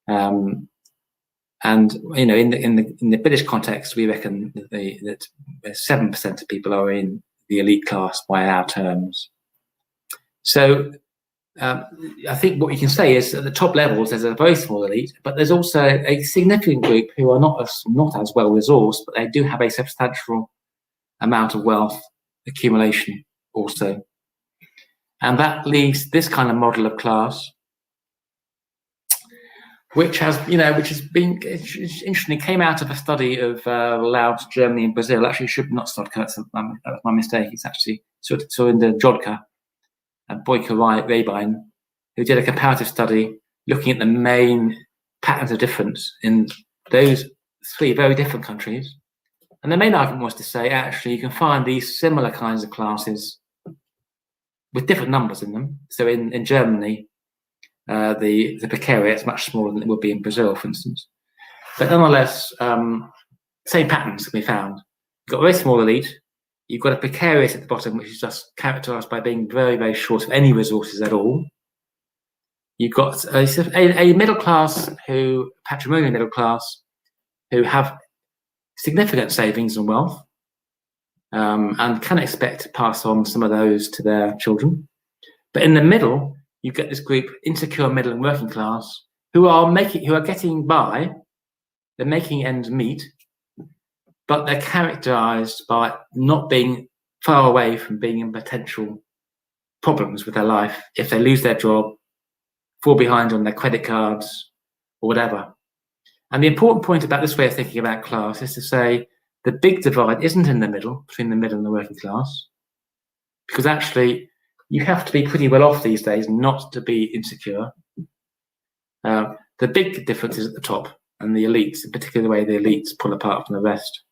And you know, in the British context, we reckon that 7% of people are in the elite class by our terms. So I think what you can say is at the top levels there's a very small elite, but there's also a significant group who are not as well resourced, but they do have a substantial amount of wealth accumulation also. And that leaves this kind of model of class, which has been interesting. It came out of a study of Laos, Germany, and Brazil. Actually, should not start. That's my mistake. It's actually Surinder Jodka and Boyka Rabine, who did a comparative study looking at the main patterns of difference in those 3 very different countries. And the main argument was to say, actually, you can find these similar kinds of classes with different numbers in them. So in Germany, the precariat is much smaller than it would be in Brazil, for instance. But nonetheless, same patterns can be found. You've got a very small elite. You've got a precariat at the bottom, which is just characterized by being very, very short of any resources at all. You've got a middle class, patrimonial middle class, who have significant savings and wealth, and can expect to pass on some of those to their children. But in the middle, you get this group, insecure middle and working class, who are getting by. They're making ends meet, but they're characterized by not being far away from being in potential problems with their life if they lose their job, fall behind on their credit cards, or whatever. And the important point about this way of thinking about class is to say the big divide isn't in the middle, between the middle and the working class, because actually you have to be pretty well off these days not to be insecure. The big difference is at the top and the elites, in particular the way the elites pull apart from the rest.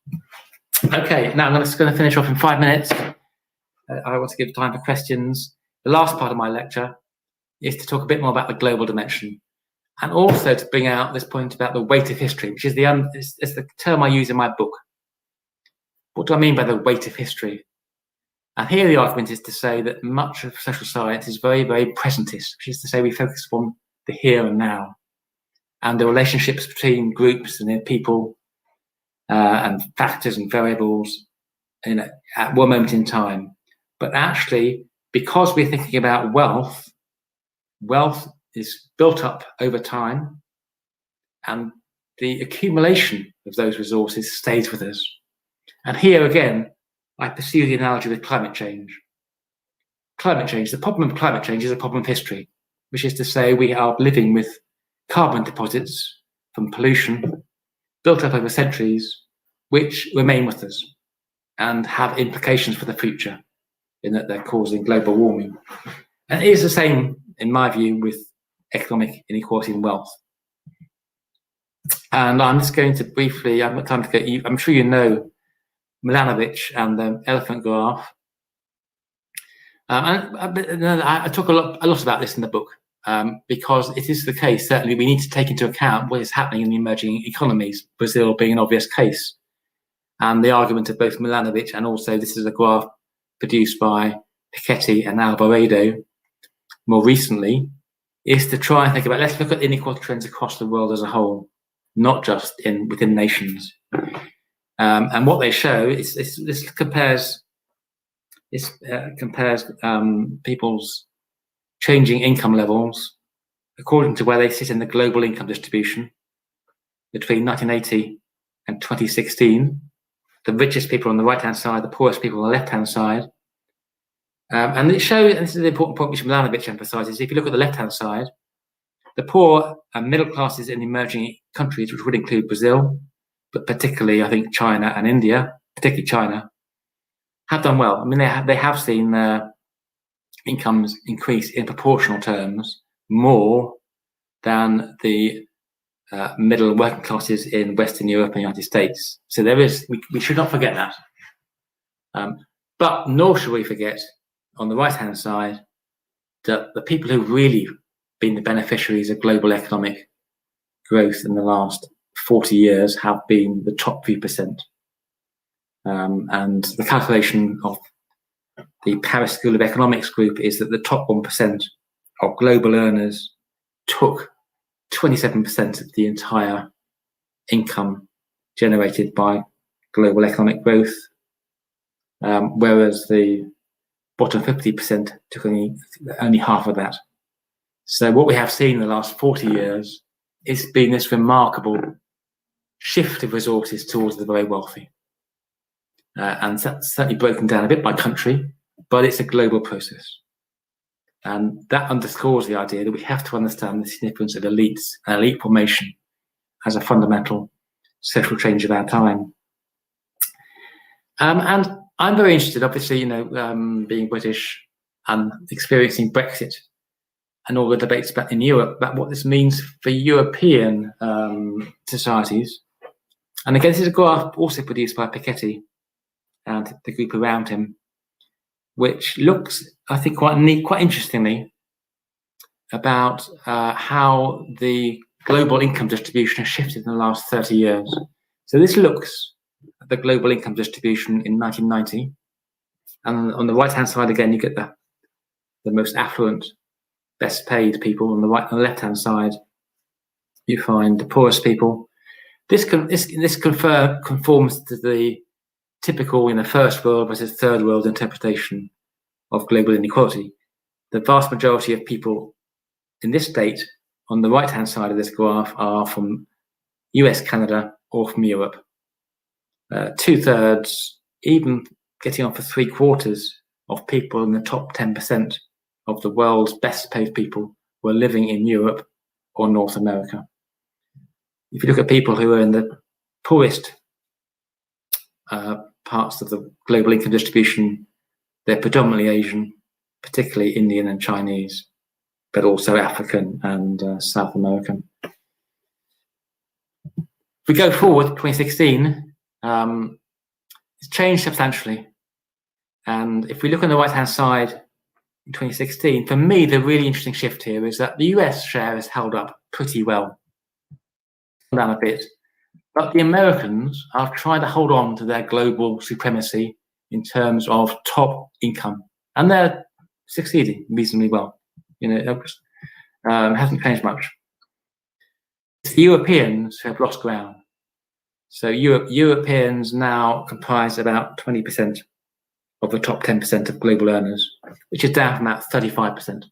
Okay, now I'm just going to finish off in 5 minutes. I want to give time for questions. The last part of my lecture is to talk a bit more about the global dimension, and also to bring out this point about the weight of history, which is the term I use in my book. What do I mean by the weight of history? And here the argument is to say that much of social science is very, very presentist, which is to say we focus on the here and now, and the relationships between groups and people and factors and variables at one moment in time. But actually, because we're thinking about wealth is built up over time, and the accumulation of those resources stays with us. And here again, I pursue the analogy with climate change. Climate change, the problem of climate change is a problem of history, which is to say we are living with carbon deposits from pollution built up over centuries, which remain with us and have implications for the future in that they're causing global warming. And it is the same, in my view, with economic inequality and wealth. And I'm just going to briefly, I've got time to go, I'm sure you know Milanovic and the elephant graph. I talk a lot about this in the book because it is the case, certainly we need to take into account what is happening in the emerging economies, Brazil being an obvious case. And the argument of both Milanovic and also this is a graph produced by Piketty and Alvarado more recently, is to try and think about, let's look at inequality trends across the world as a whole, not just within nations. And what they show is this compares people's changing income levels according to where they sit in the global income distribution between 1980 and 2016. The richest people on the right-hand side, the poorest people on the left-hand side. And it shows, and this is the important point which Milanovic emphasizes, if you look at the left-hand side, the poor and middle classes in emerging countries, which would include Brazil, but particularly, I think, China and India, particularly China, have done well. I mean, they have seen their incomes increase in proportional terms more than the middle working classes in Western Europe and the United States. So there is, we should not forget that. But nor should we forget, on the right-hand side, that the people who've really been the beneficiaries of global economic growth in the last 40 years have been the top 3%. And the calculation of the Paris School of Economics group is that the top 1% of global earners took 27% of the entire income generated by global economic growth, whereas the bottom 50% took only half of that. So what we have seen in the last 40 years is been this remarkable shift of resources towards the very wealthy. And that's certainly broken down a bit by country, but it's a global process. And that underscores the idea that we have to understand the significance of elites and elite formation as a fundamental social change of our time. And I'm very interested, obviously, being British and experiencing Brexit and all the debates in Europe about what this means for European societies. And again, this is a graph also produced by Piketty and the group around him, which looks, I think, quite interestingly about how the global income distribution has shifted in the last 30 years. So this looks at the global income distribution in 1990. And on the right-hand side, again, you get the most affluent, best paid people. On the left-hand side, you find the poorest people. This conforms to the typical in the first world versus third world interpretation of global inequality. The vast majority of people in this state on the right-hand side of this graph are from US, Canada, or from Europe. 2/3, even getting on for 3/4 of people in the top 10% of the world's best paid people were living in Europe or North America. if you look at people who are in the poorest parts of the global income distribution, they're predominantly Asian, particularly Indian and Chinese, but also African and South American. If we go forward, 2016, it's changed substantially. And if we look on the right-hand side in 2016, for me, the really interesting shift here is that the US share has held up pretty well, down a bit, but the Americans are trying to hold on to their global supremacy in terms of top income, and they're succeeding reasonably well. You know, hasn't changed much. It's the Europeans who have lost ground. So Europeans now comprise about 20% of the top 10% of global earners, which is down from about 35%.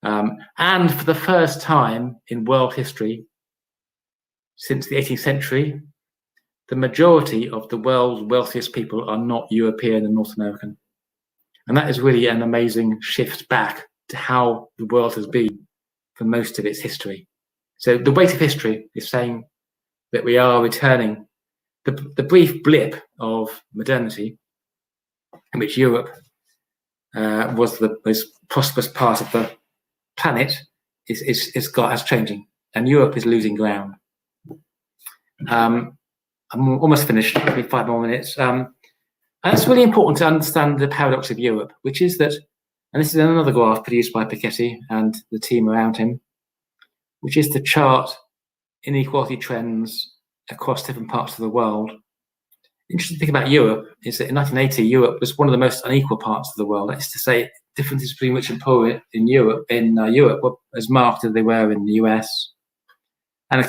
And for the first time in world history, since the 18th century, the majority of the world's wealthiest people are not European and North American. And that is really an amazing shift back to how the world has been for most of its history. So the weight of history is saying that we are returning the brief blip of modernity in which Europe was the most prosperous part of the planet is changing, and Europe is losing ground. I'm almost finished, maybe 5 more minutes. And it's really important to understand the paradox of Europe, which is that, and this is another graph produced by Piketty and the team around him, which is to chart inequality trends across different parts of the world. Interesting thing about Europe is that in 1980, Europe was one of the most unequal parts of the world. That is to say, differences between rich and poor in Europe were as marked as they were in the US, and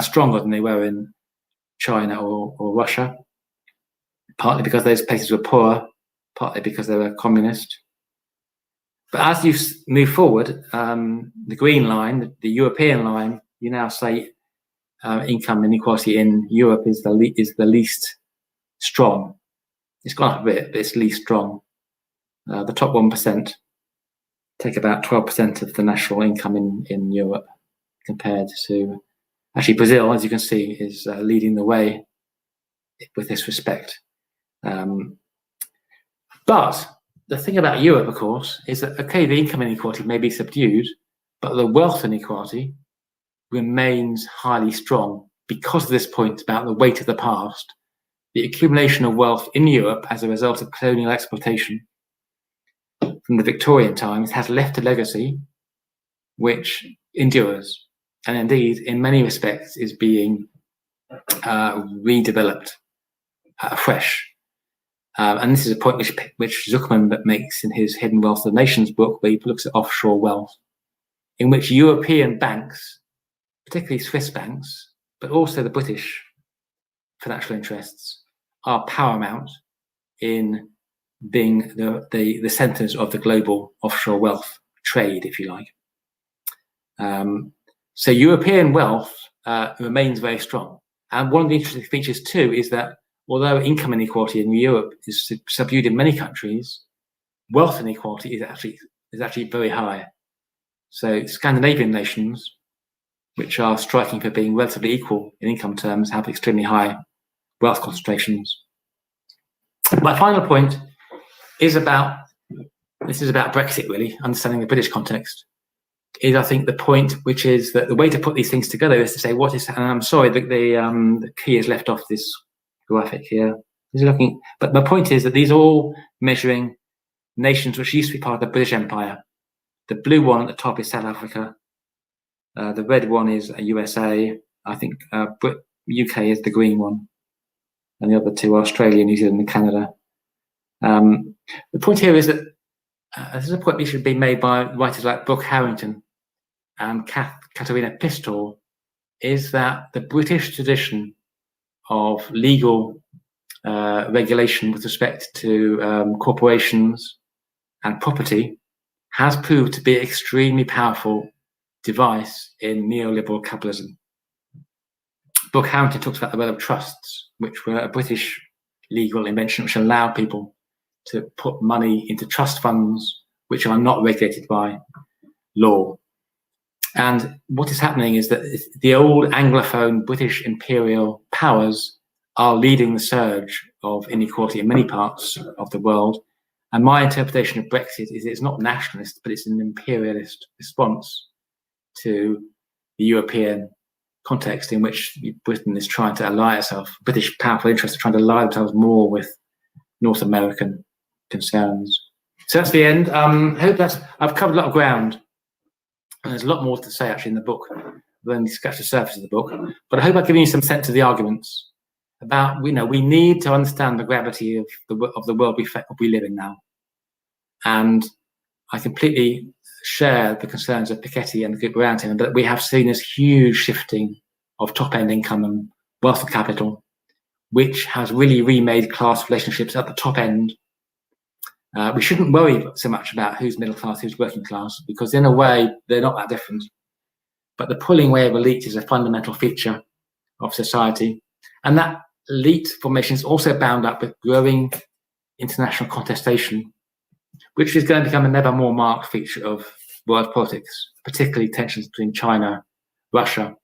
stronger than they were in China or Russia, partly because those places were poor, partly because they were communist. But as you move forward, the green line, the European line, you now say income inequality in Europe is the least strong. It's gone up a bit, but it's least strong. The top 1% take about 12% of the national income in Europe, compared to actually Brazil, as you can see, is leading the way with this respect. But the thing about Europe, of course, is that, okay, the income inequality may be subdued, but the wealth inequality remains highly strong because of this point about the weight of the past. The accumulation of wealth in Europe as a result of colonial exploitation from the Victorian times has left a legacy which endures, and indeed, in many respects, is being redeveloped afresh. And this is a point which Zuckerman makes in his Hidden Wealth of Nations book, where he looks at offshore wealth, in which European banks, particularly Swiss banks, but also the British financial interests, are paramount in being the centres of the global offshore wealth trade, if you like. So European wealth remains very strong. And one of the interesting features too is that although income inequality in Europe is subdued in many countries, wealth inequality is actually very high. So Scandinavian nations, which are striking for being relatively equal in income terms, have extremely high wealth concentrations. My final point is about Brexit, really, understanding the British context, is I think the point, which is that the way to put these things together is to say what is, and I'm sorry, the key is left off this graphic here. But my point is that these are all measuring nations which used to be part of the British Empire. The blue one at the top is South Africa. The red one is USA. I think UK is the green one. And the other two are Australia, New Zealand, and Canada. The point here is that this is a point which should be made by writers like Brooke Harrington and Katharina Pistor, is that the British tradition of legal regulation with respect to corporations and property has proved to be an extremely powerful device in neoliberal capitalism. Brooke Harrington talks about the role of trusts, which were a British legal invention which allowed people to put money into trust funds which are not regulated by law. And what is happening is that the old Anglophone British imperial powers are leading the surge of inequality in many parts of the world. And my interpretation of Brexit is it's not nationalist, but it's an imperialist response to the European context in which Britain is trying to ally itself, British powerful interests are trying to ally themselves more with North American concerns. So that's the end. I hope I've covered a lot of ground. And there's a lot more to say actually in the book. We've only scratched the surface of the book. But I hope I've given you some sense of the arguments about, we need to understand the gravity of the world we live in now. And I completely share the concerns of Piketty and the group around him, that we have seen this huge shifting of top-end income and wealth and capital, which has really remade class relationships at the top end. We shouldn't worry so much about who's middle class, who's working class, because in a way, they're not that different. But the pulling away of elites is a fundamental feature of society. And that elite formation is also bound up with growing international contestation, which is going to become a never more marked feature of world politics, particularly tensions between China, Russia,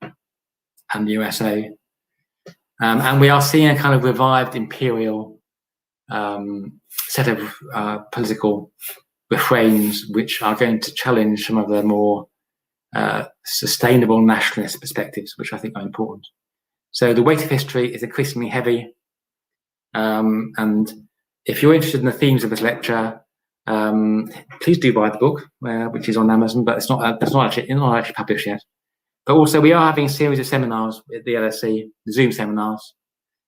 and the USA. And we are seeing a kind of revived imperial set of political refrains, which are going to challenge some of the more sustainable nationalist perspectives, which I think are important. So the weight of history is increasingly heavy. And if you're interested in the themes of this lecture, please do buy the book, which is on Amazon, but it's not actually published yet. But also, we are having a series of seminars at the LSE, the Zoom seminars,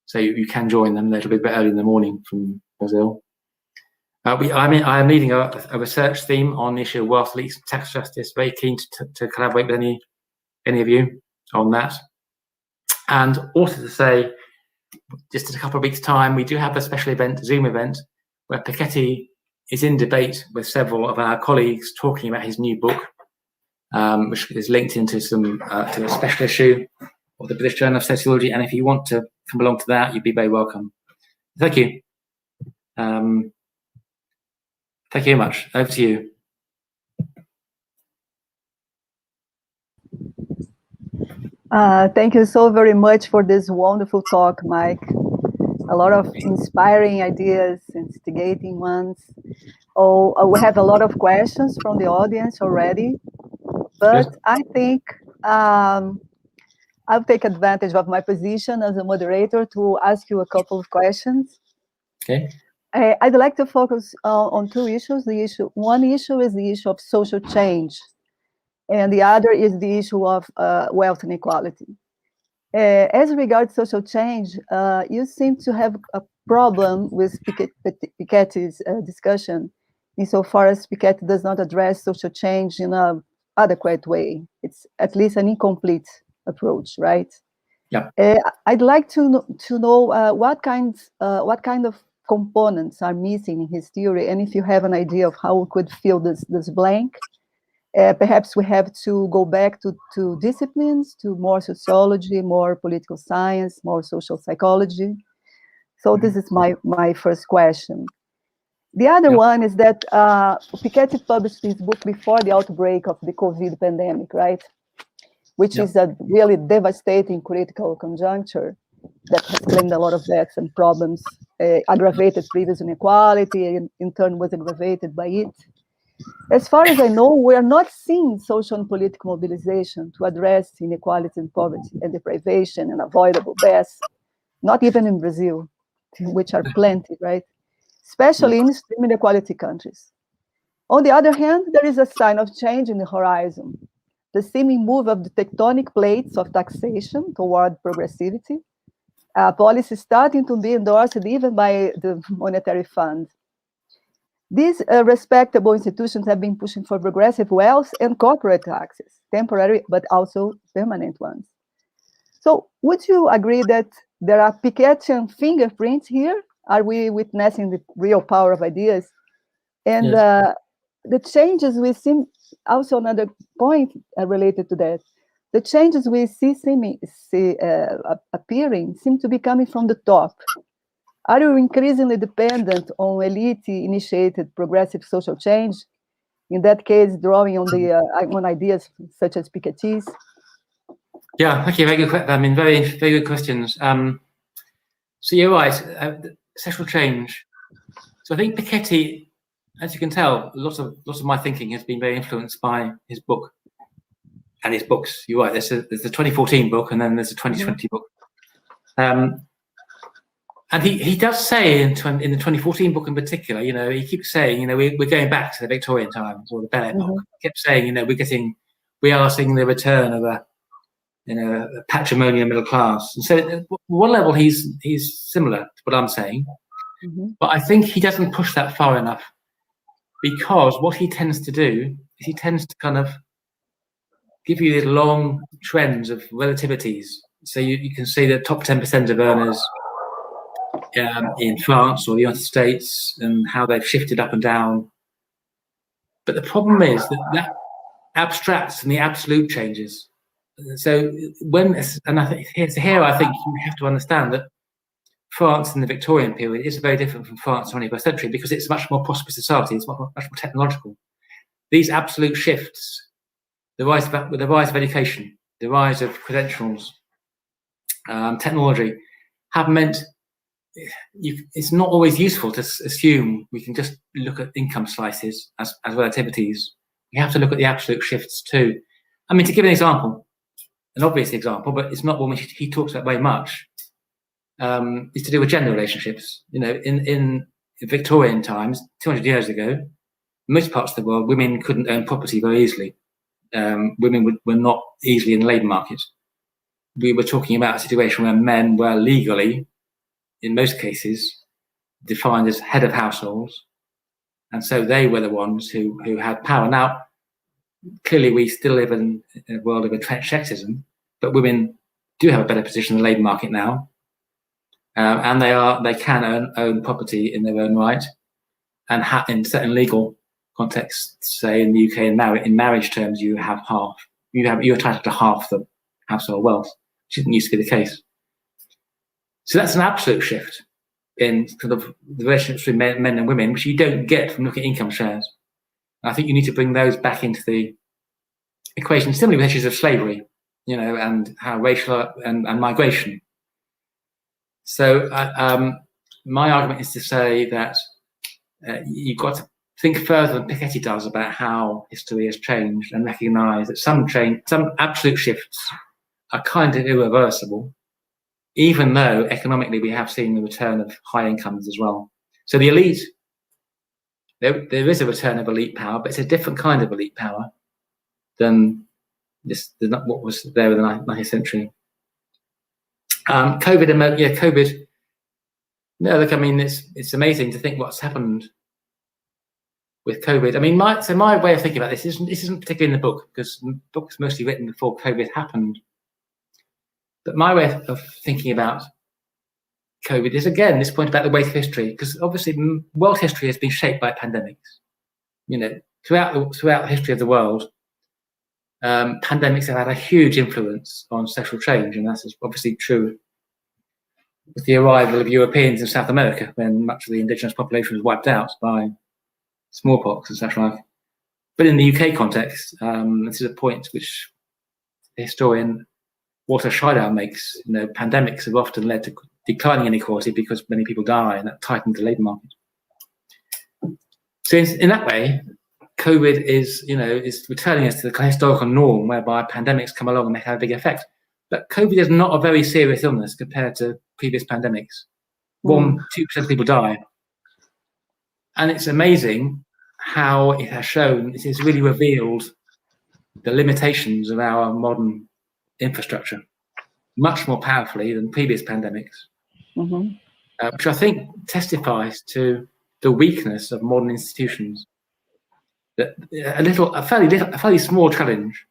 so you can join them. They'll be a bit early in the morning from Brazil. I am leading a research theme on the issue of wealth leaks and tax justice. Very keen to collaborate with any of you on that. And also to say, just in a couple of weeks' time, we do have a special event, Zoom event, where Piketty is in debate with several of our colleagues talking about his new book, which is linked into to a special issue of the British Journal of Sociology. And if you want to come along to that, you'd be very welcome. Thank you. Thank you very much. Over to you. Thank you so very much for this wonderful talk, Mike. A lot of inspiring ideas, instigating ones. We have a lot of questions from the audience already, but yes. I think I'll take advantage of my position as a moderator to ask you a couple of questions. Okay. I'd like to focus on two issues. One issue is the issue of social change, and the other is the issue of wealth inequality. As regards social change, you seem to have a problem with Piketty's discussion, insofar as Piketty does not address social change in an adequate way. It's at least an incomplete approach, right? Yeah. I'd like to know what kind of components are missing in his theory, and if you have an idea of how we could fill this blank. Perhaps we have to go back to disciplines, to more sociology, more political science, more social psychology. So this is my first question. The other one is that Piketty published his book before the outbreak of the COVID pandemic, right? Which is a really devastating critical conjuncture that has claimed a lot of deaths and problems, aggravated previous inequality, and in turn was aggravated by it. As far as I know, we are not seeing social and political mobilization to address inequality and poverty and deprivation and avoidable deaths, not even in Brazil, which are plenty, right? Especially in extreme inequality countries. On the other hand, there is a sign of change in the horizon, the seeming move of the tectonic plates of taxation toward progressivity, policy starting to be endorsed even by the Monetary Fund. These respectable institutions have been pushing for progressive wealth and corporate taxes, temporary but also permanent ones. So would you agree that there are Pikettian fingerprints here? Are we witnessing the real power of ideas? And yes. The changes we see, also another point related to that, the changes we see appearing seem to be coming from the top. Are you increasingly dependent on elite-initiated progressive social change? in that case, drawing on the on ideas such as Piketty's? Yeah, okay, very good. I mean, very good questions. So you're right, sexual change. So I think Piketty, as you can tell, lots of my thinking has been very influenced by his book and his books. You're right. There's the 2014 book, and then there's a 2020 book. And he does say in the 2014 book in particular, you know, he keeps saying, you know, we're going back to the Victorian times or the Belle Epoque. He kept saying, you know, we are seeing the return of a patrimonial middle class. And so at one level, he's similar to what I'm saying, but I think he doesn't push that far enough, because what he tends to do is he tends to kind of give you these long trends of relativities. So you can see the top 10% of earners in France or the United States and how they've shifted up and down. But the problem is that abstracts and the absolute changes. So here I think you have to understand that France in the Victorian period is very different from France in the 21st century, because it's a much more prosperous society, it's much more technological. These absolute shifts, the rise of education, the rise of credentials, technology, have meant it's not always useful to assume we can just look at income slices as relativities. We have to look at the absolute shifts too. I mean, to give an example, an obvious example, but it's not one which he talks about very much, is to do with gender relationships. You know, in Victorian times, 200 years ago, in most parts of the world, women couldn't own property very easily. Women were not easily in the labour market. We were talking about a situation where men were legally, in most cases, defined as head of households, and so they were the ones who had power. Now, clearly, we still live in a world of entrenched sexism, but women do have a better position in the labour market now, and they can own property in their own right, and in certain legal contexts, say in the UK, in marriage terms, you're entitled to half the household wealth, which didn't used to be the case. So that's an absolute shift in kind of the relationships between men and women, which you don't get from looking at income shares. And I think you need to bring those back into the equation, similarly with issues of slavery, you know, and how racial and migration. So my argument is to say that you've got to think further than Piketty does about how history has changed, and recognise that some absolute shifts are kind of irreversible, even though economically we have seen the return of high incomes as well. So the elite, there is a return of elite power, but it's a different kind of elite power than what was there in the 19th century. COVID. No, look, I mean, it's amazing to think what's happened with COVID. I mean, my way of thinking about this isn't particularly in the book, because the book was mostly written before COVID happened. But my way of thinking about COVID is, again, this point about the weight of history, because obviously world history has been shaped by pandemics. You know, throughout the history of the world, pandemics have had a huge influence on social change, and that's obviously true with the arrival of Europeans in South America, when much of the indigenous population was wiped out by smallpox and such like. But in the UK context, this is a point which the historian Walter Scheidauer makes. You know, pandemics have often led to declining inequality because many people die, and that tightened the labour market. So in that way, COVID is returning us to the historical norm whereby pandemics come along and they have a big effect. But COVID is not a very serious illness compared to previous pandemics. 1-2% of people die. And it's amazing how it has really revealed the limitations of our modern infrastructure much more powerfully than previous pandemics, which I think testifies to the weakness of modern institutions. That a fairly small challenge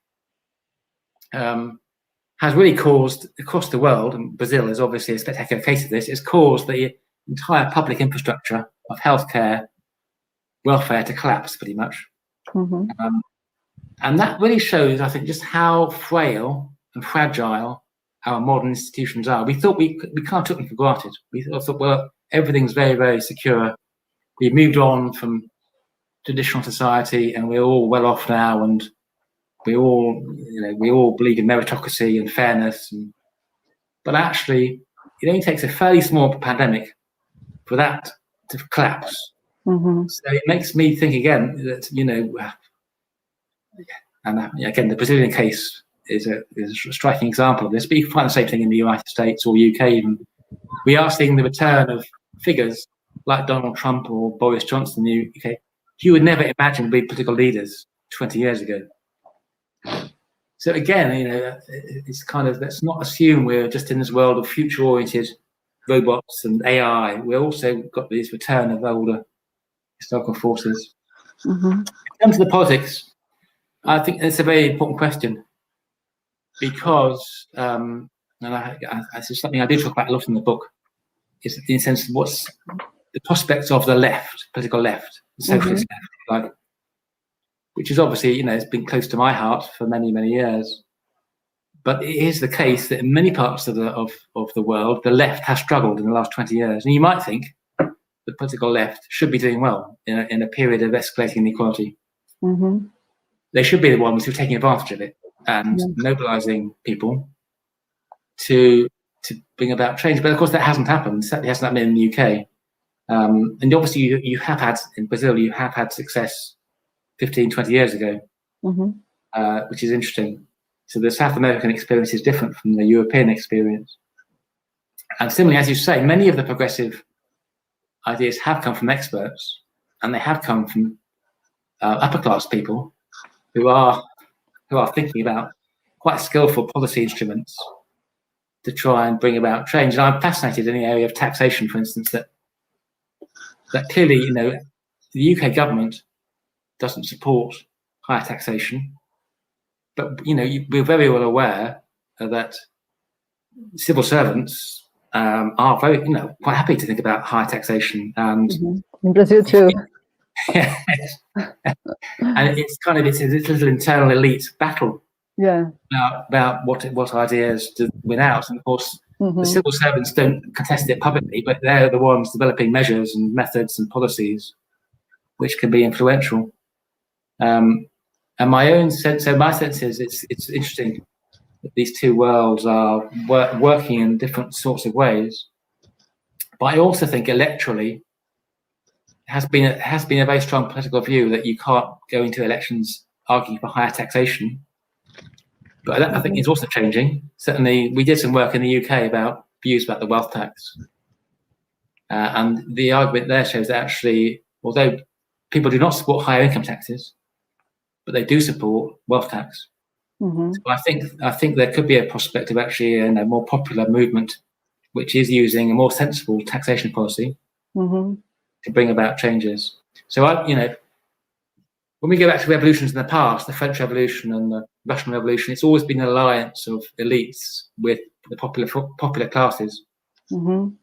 has really caused, across the world, and Brazil is obviously a spectacular case of this, it's caused the entire public infrastructure of healthcare, welfare to collapse pretty much. And that really shows, I think, just how frail and fragile our modern institutions are. We thought we kind of took them for granted. We thought, well, everything's very, very secure. We moved on from traditional society, and we're all well off now, and we all believe in meritocracy and fairness. But actually, it only takes a fairly small pandemic for that to collapse. Mm-hmm. So it makes me think again that, and again, the Brazilian case is a striking example of this, but you can find the same thing in the United States or UK even. We are seeing the return of figures like Donald Trump or Boris Johnson in the UK. You would never imagine would be political leaders 20 years ago. So again, it's kind of, let's not assume we're just in this world of future-oriented robots and AI. We've also got this return of older historical forces. Mm-hmm. In terms of the politics, I think it's a very important question because, and this is something I do talk about a lot in the book, is in the sense of what's the prospects of the left, political left, the socialist left, like, which is obviously, it's been close to my heart for many, many years. But it is the case that in many parts of the world, the left has struggled in the last 20 years. And you might think the political left should be doing well in a period of escalating inequality. Mm-hmm. They should be the ones who are taking advantage of it and mobilizing people to bring about change. But of course, that hasn't happened. It certainly hasn't happened in the UK. And obviously, you have had, in Brazil, you have had success 15, 20 years ago, which is interesting. So the South American experience is different from the European experience. And similarly, as you say, many of the progressive ideas have come from experts, and they have come from upper class people who are thinking about quite skillful policy instruments to try and bring about change. And I'm fascinated in the area of taxation, for instance, that clearly, the UK government doesn't support higher taxation, but we're very well aware that civil servants are very, quite happy to think about higher taxation, and in Brazil too. Yes. And it's kind of this little internal elite battle. Yeah. About what ideas to win out, and of course the civil servants don't contest it publicly, but they're the ones developing measures and methods and policies which can be influential. And my own sense, so my sense is it's interesting that these two worlds are working in different sorts of ways. But I also think electorally it has been a very strong political view that you can't go into elections arguing for higher taxation. But I think it's also changing. Certainly, we did some work in the UK about views about the wealth tax. And the argument there shows that actually, although people do not support higher income taxes, but they do support wealth tax. So I think there could be a prospect of actually a more popular movement, which is using a more sensible taxation policy to bring about changes. So when we go back to revolutions in the past, the French Revolution and the Russian Revolution, it's always been an alliance of elites with the popular classes. And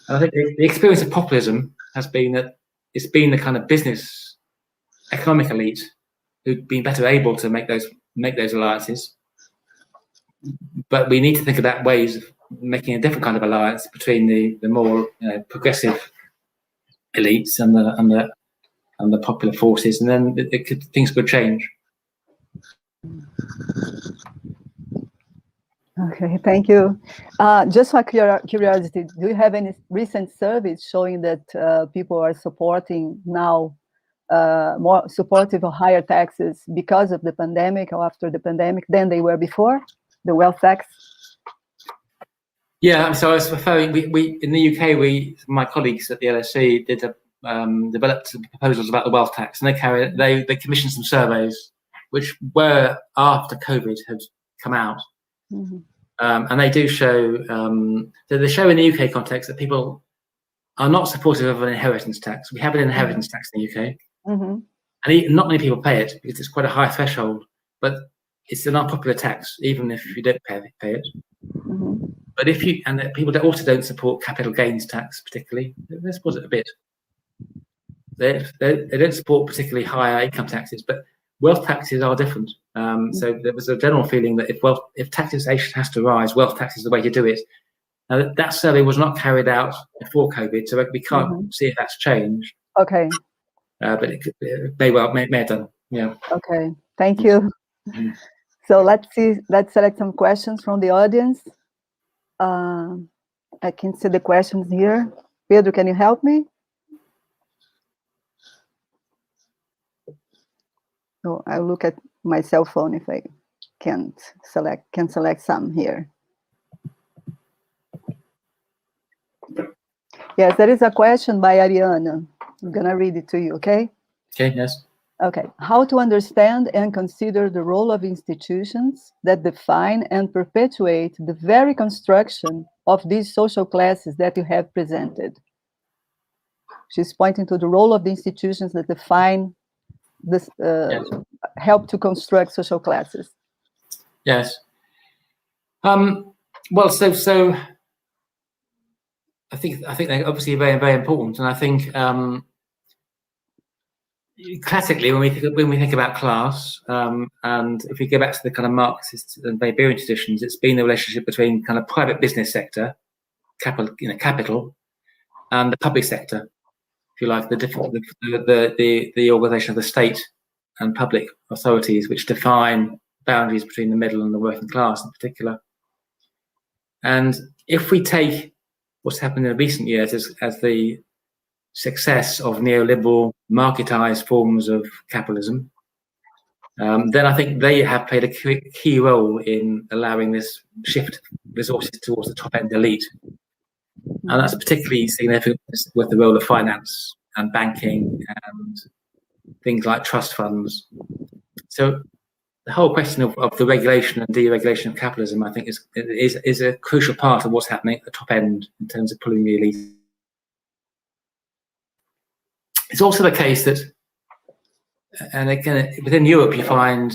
I think the experience of populism has been that it's been the kind of business, economic elite who've been better able to make those alliances. But we need to think about ways of making a different kind of alliance between the more progressive elites and the popular forces, and then things could change. Okay, thank you. Just for curiosity, do you have any recent surveys showing that people are supporting now, more supportive of higher taxes because of the pandemic or after the pandemic than they were before, the wealth tax? Yeah, so I was referring, we in the UK, my colleagues at the LSE developed some proposals about the wealth tax, and they commissioned some surveys which were after COVID had come out. And they do show, they show in the UK context that people are not supportive of an inheritance tax. We have an inheritance tax in the UK, and not many people pay it because it's quite a high threshold, but it's an unpopular tax, even if you don't pay it. But people also don't support capital gains tax particularly. They support it a bit. They don't support particularly higher income taxes, but wealth taxes are different. So there was a general feeling that if taxation has to rise, wealth tax is the way to do it. Now that survey was not carried out before COVID, so we can't see if that's changed. Okay. but it may have done. Yeah. Okay, thank you. Mm-hmm. So let's select some questions from the audience. I can see the questions here. Pedro, can you help me? So I'll look at my cell phone if I can select some here. Yes, there is a question by Ariana. I'm gonna read it to you, okay? Okay, yes. Okay, how to understand and consider the role of institutions that define and perpetuate the very construction of these social classes that you have presented. She's pointing to the role of the institutions that define this, Yes. help to construct social classes. Yes. Well, so I think they're obviously very, very important, and I think classically when we think about class, and if we go back to the kind of Marxist and Weberian traditions, it's been the relationship between kind of private business sector, capital, and the public sector, if you like, the organisation of the state and public authorities, which define boundaries between the middle and the working class in particular. And if we take what's happened in recent years as the success of neoliberal marketized forms of capitalism, then I think they have played a key role in allowing this shift resources towards the top end elite. And that's particularly significant with the role of finance and banking and things like trust funds. So the whole question of the regulation and deregulation of capitalism, I think, is a crucial part of what's happening at the top end in terms of pulling the elite. It's also the case that, and again, within Europe, you find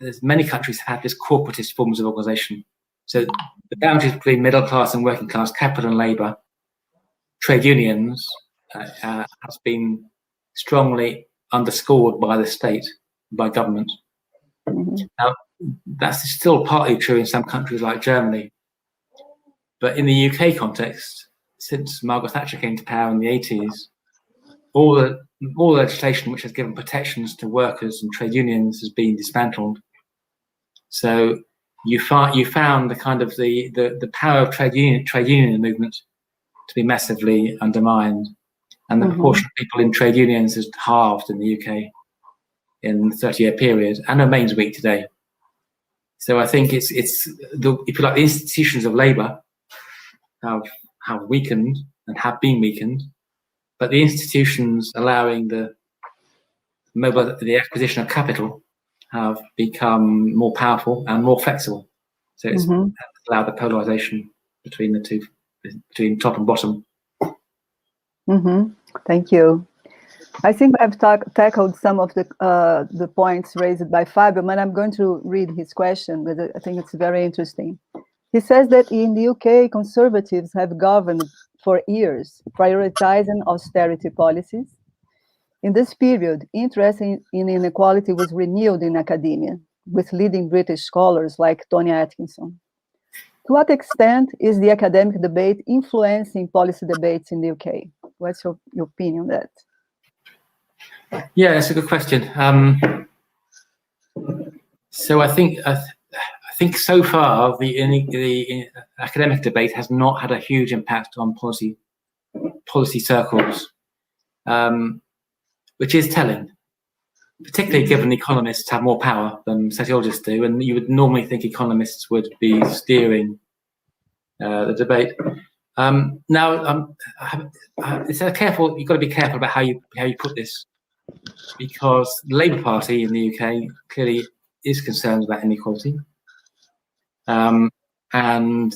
there's many countries have this corporatist forms of organisation. So the boundaries between middle class and working class, capital and labour, trade unions, has been strongly underscored by the state, by government. Mm-hmm. Now, that's still partly true in some countries like Germany. But in the UK context, since Margaret Thatcher came to power in the 80s, all the legislation which has given protections to workers and trade unions has been dismantled. So you found the kind of the power of trade union movement to be massively undermined, and the proportion of people in trade unions has halved in the UK in the 30-year period and remains weak today. So I think it's if you like, the institutions of labour have weakened and have been weakened, but the institutions allowing the acquisition of capital have become more powerful and more flexible. So it's allowed the polarization between the two, between top and bottom. Thank you. I think I've tackled some of the points raised by Fabio, but I'm going to read his question because I think it's very interesting. He says that in the UK, conservatives have governed for years, prioritizing austerity policies. In this period, interest in inequality was renewed in academia, with leading British scholars like Tony Atkinson. To what extent is the academic debate influencing policy debates in the UK? What's your opinion on that? Yeah, that's a good question. So I think so far the academic debate has not had a huge impact on policy circles, which is telling, particularly given economists have more power than sociologists do, and you would normally think economists would be steering the debate. Now, it's careful. You've got to be careful about how you put this, because the Labour Party in the UK clearly is concerned about inequality, and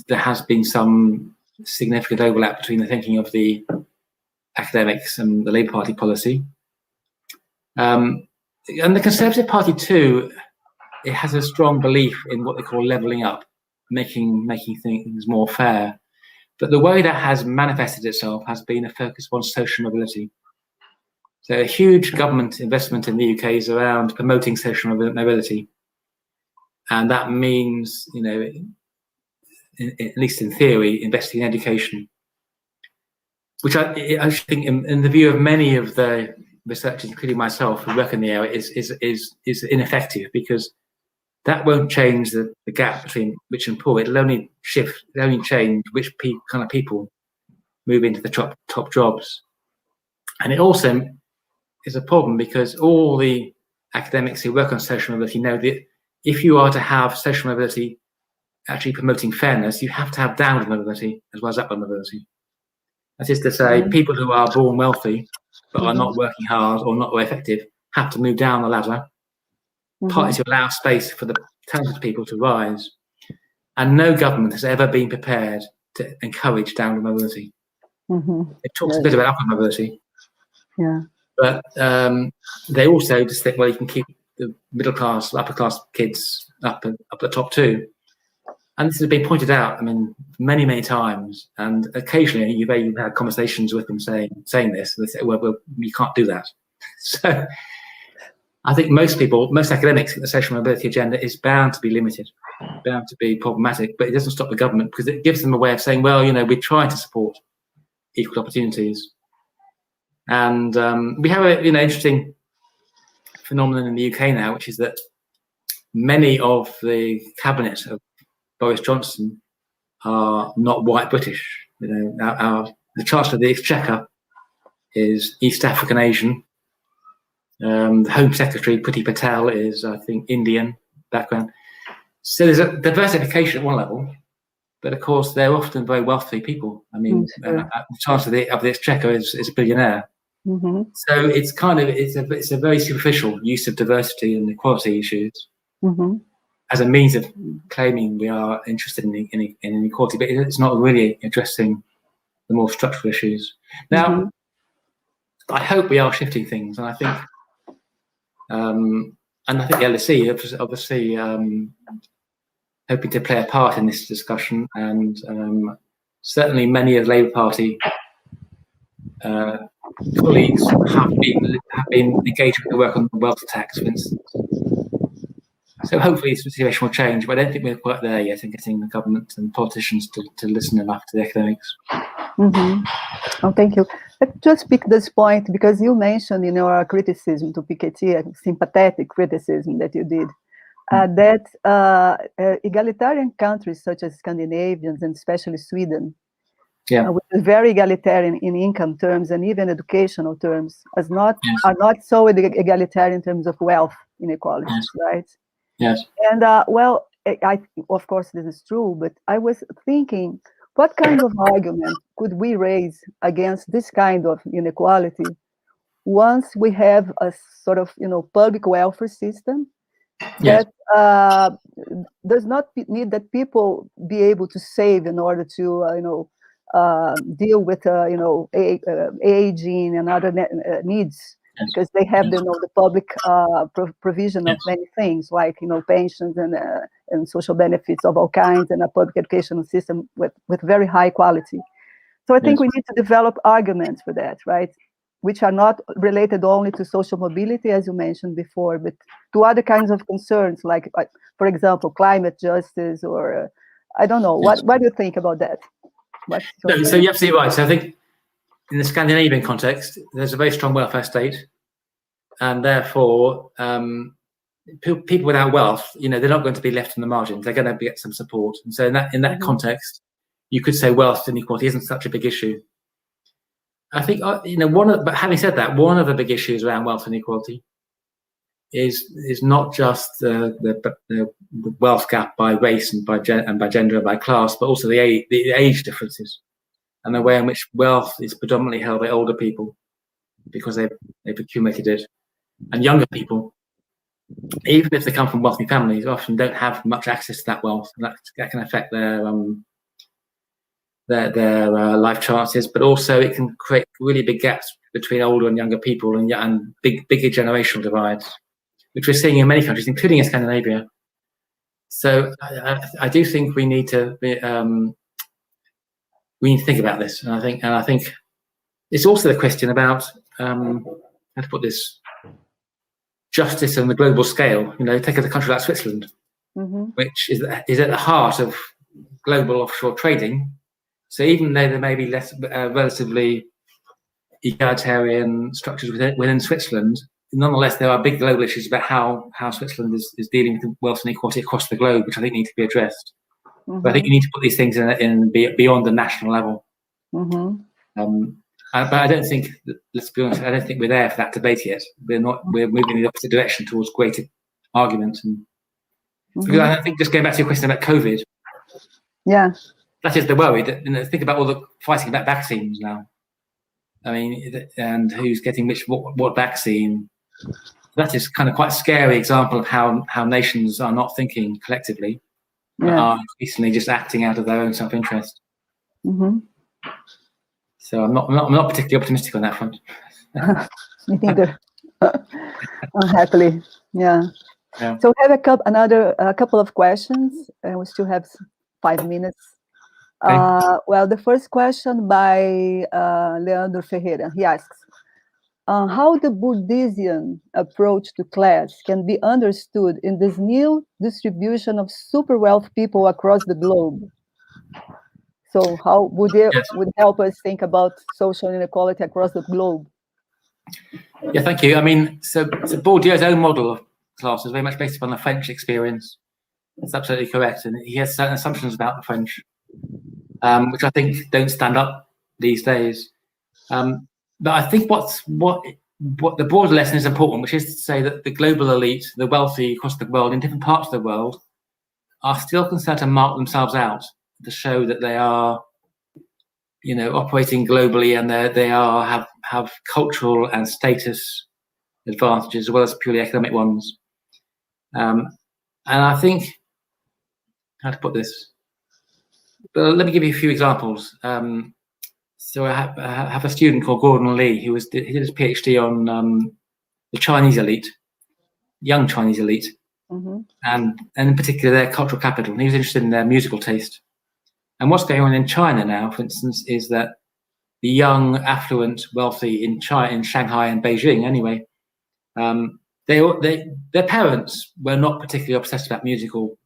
there has been some significant overlap between the thinking of the academics and the Labour Party policy. And the Conservative Party too, it has a strong belief in what they call levelling up, making things more fair. But the way that has manifested itself has been a focus on social mobility. So a huge government investment in the UK is around promoting social mobility. And that means, at least in theory, investing in education, which I think in the view of many of the researchers, including myself, who work in the area, is ineffective, because that won't change the gap between rich and poor. It'll only change which kind of people move into the top jobs. And it also is a problem, because all the academics who work on social mobility know that if you are to have social mobility actually promoting fairness, you have to have downward mobility as well as upward mobility. That is to say, people who are born wealthy but are not working hard or not very effective have to move down the ladder, partly to allow space for the talented people to rise. And no government has ever been prepared to encourage downward mobility. It talks a bit about upward mobility, but they also just think, well, you can keep the middle class, upper class kids up the top too. And this has been pointed out, I mean, many, many times. And occasionally you've had conversations with them saying this, and they say, well, you can't do that. So I think most academics think the social mobility agenda is bound to be limited, bound to be problematic, but it doesn't stop the government, because it gives them a way of saying, well, we're trying to support equal opportunities. And we have an interesting phenomenon in the UK now, which is that many of the cabinet of Boris Johnson are not white British. The Chancellor of the Exchequer is East African Asian. The Home Secretary, Priti Patel, is, I think, Indian background. So there's a diversification at one level, but of course they're often very wealthy people. I mean, the Chancellor of the Exchequer is a billionaire. So it's a very superficial use of diversity and equality issues as a means of claiming we are interested in inequality, but it's not really addressing the more structural issues. Now, I hope we are shifting things, and I think the LSE is obviously hoping to play a part in this discussion, and certainly many of the Labour Party colleagues have been engaged with the work on the wealth tax, for instance. So hopefully the situation will change, but I don't think we're quite there yet in getting the government and politicians to listen enough to the academics. Oh, thank you. Let's just pick this point, because you mentioned in your criticism to Piketty, a sympathetic criticism that you did, that egalitarian countries such as Scandinavians and especially Sweden, which is very egalitarian in income terms and even educational terms, are not so egalitarian in terms of wealth inequalities, right? Yes. And of course this is true, but I was thinking, what kind of argument could we raise against this kind of inequality once we have a sort of public welfare system that does not need that people be able to save in order to deal with aging and other needs, because they have the public provision of many things, like pensions and social benefits of all kinds, and a public educational system with very high quality. So I think we need to develop arguments for that, right? Which are not related only to social mobility, as you mentioned before, but to other kinds of concerns, like for example, climate justice, or I don't know. What do you think about that? So you're absolutely right. So I think in the Scandinavian context, there's a very strong welfare state, and therefore people without wealth, they're not going to be left on the margins. They're going to get some support. And so in that context, you could say wealth inequality isn't such a big issue. I think but having said that, one of the big issues around wealth inequality is not just the wealth gap by race and by gender and by class, but also the age differences and the way in which wealth is predominantly held by older people because they've accumulated it, and younger people, even if they come from wealthy families, often don't have much access to that wealth, and that can affect their life chances, but also it can create really big gaps between older and younger people, and bigger generational divides, which we're seeing in many countries, including in Scandinavia. So I do think we need to think about this, and I think it's also the question about how to put this, justice on the global scale. Take a country like Switzerland, which is at the heart of global offshore trading. So even though there may be less relatively egalitarian structures within Switzerland. Nonetheless, there are big global issues about how Switzerland is dealing with wealth inequality across the globe, which I think need to be addressed. But I think you need to put these things in beyond the national level. But I don't think, let's be honest, I don't think we're there for that debate yet. We're moving in the opposite direction towards greater argument. And because I think, just going back to your question about COVID, that is the worry. That, think about all the fighting about vaccines now. I mean, and who's getting what vaccine. That is kind of quite a scary example of how nations are not thinking collectively, are increasingly just acting out of their own self-interest. So I'm not particularly optimistic on that front. Me neither. Unhappily, yeah. So we have a couple of questions, and we still have 5 minutes. Okay. Well, the first question by Leandro Ferreira. He asks, how the Bourdieusian approach to class can be understood in this new distribution of super wealth people across the globe? So how Bourdieu would help us think about social inequality across the globe? Yeah, thank you. I mean, so Bourdieu's own model of class is very much based upon the French experience. That's absolutely correct. And he has certain assumptions about the French, which I think don't stand up these days. But I think what the broader lesson is important, which is to say that the global elite, the wealthy across the world, in different parts of the world, are still concerned to mark themselves out, to show that they are, operating globally, and they have cultural and status advantages as well as purely economic ones. And I think, how to put this? But let me give you a few examples. So I have a student called Gordon Lee he did his PhD on the Chinese elite, young Chinese elite, and in particular their cultural capital. And he was interested in their musical taste. And what's going on in China now, for instance, is that the young, affluent, wealthy in Shanghai and Beijing, anyway, their parents were not particularly obsessed about musical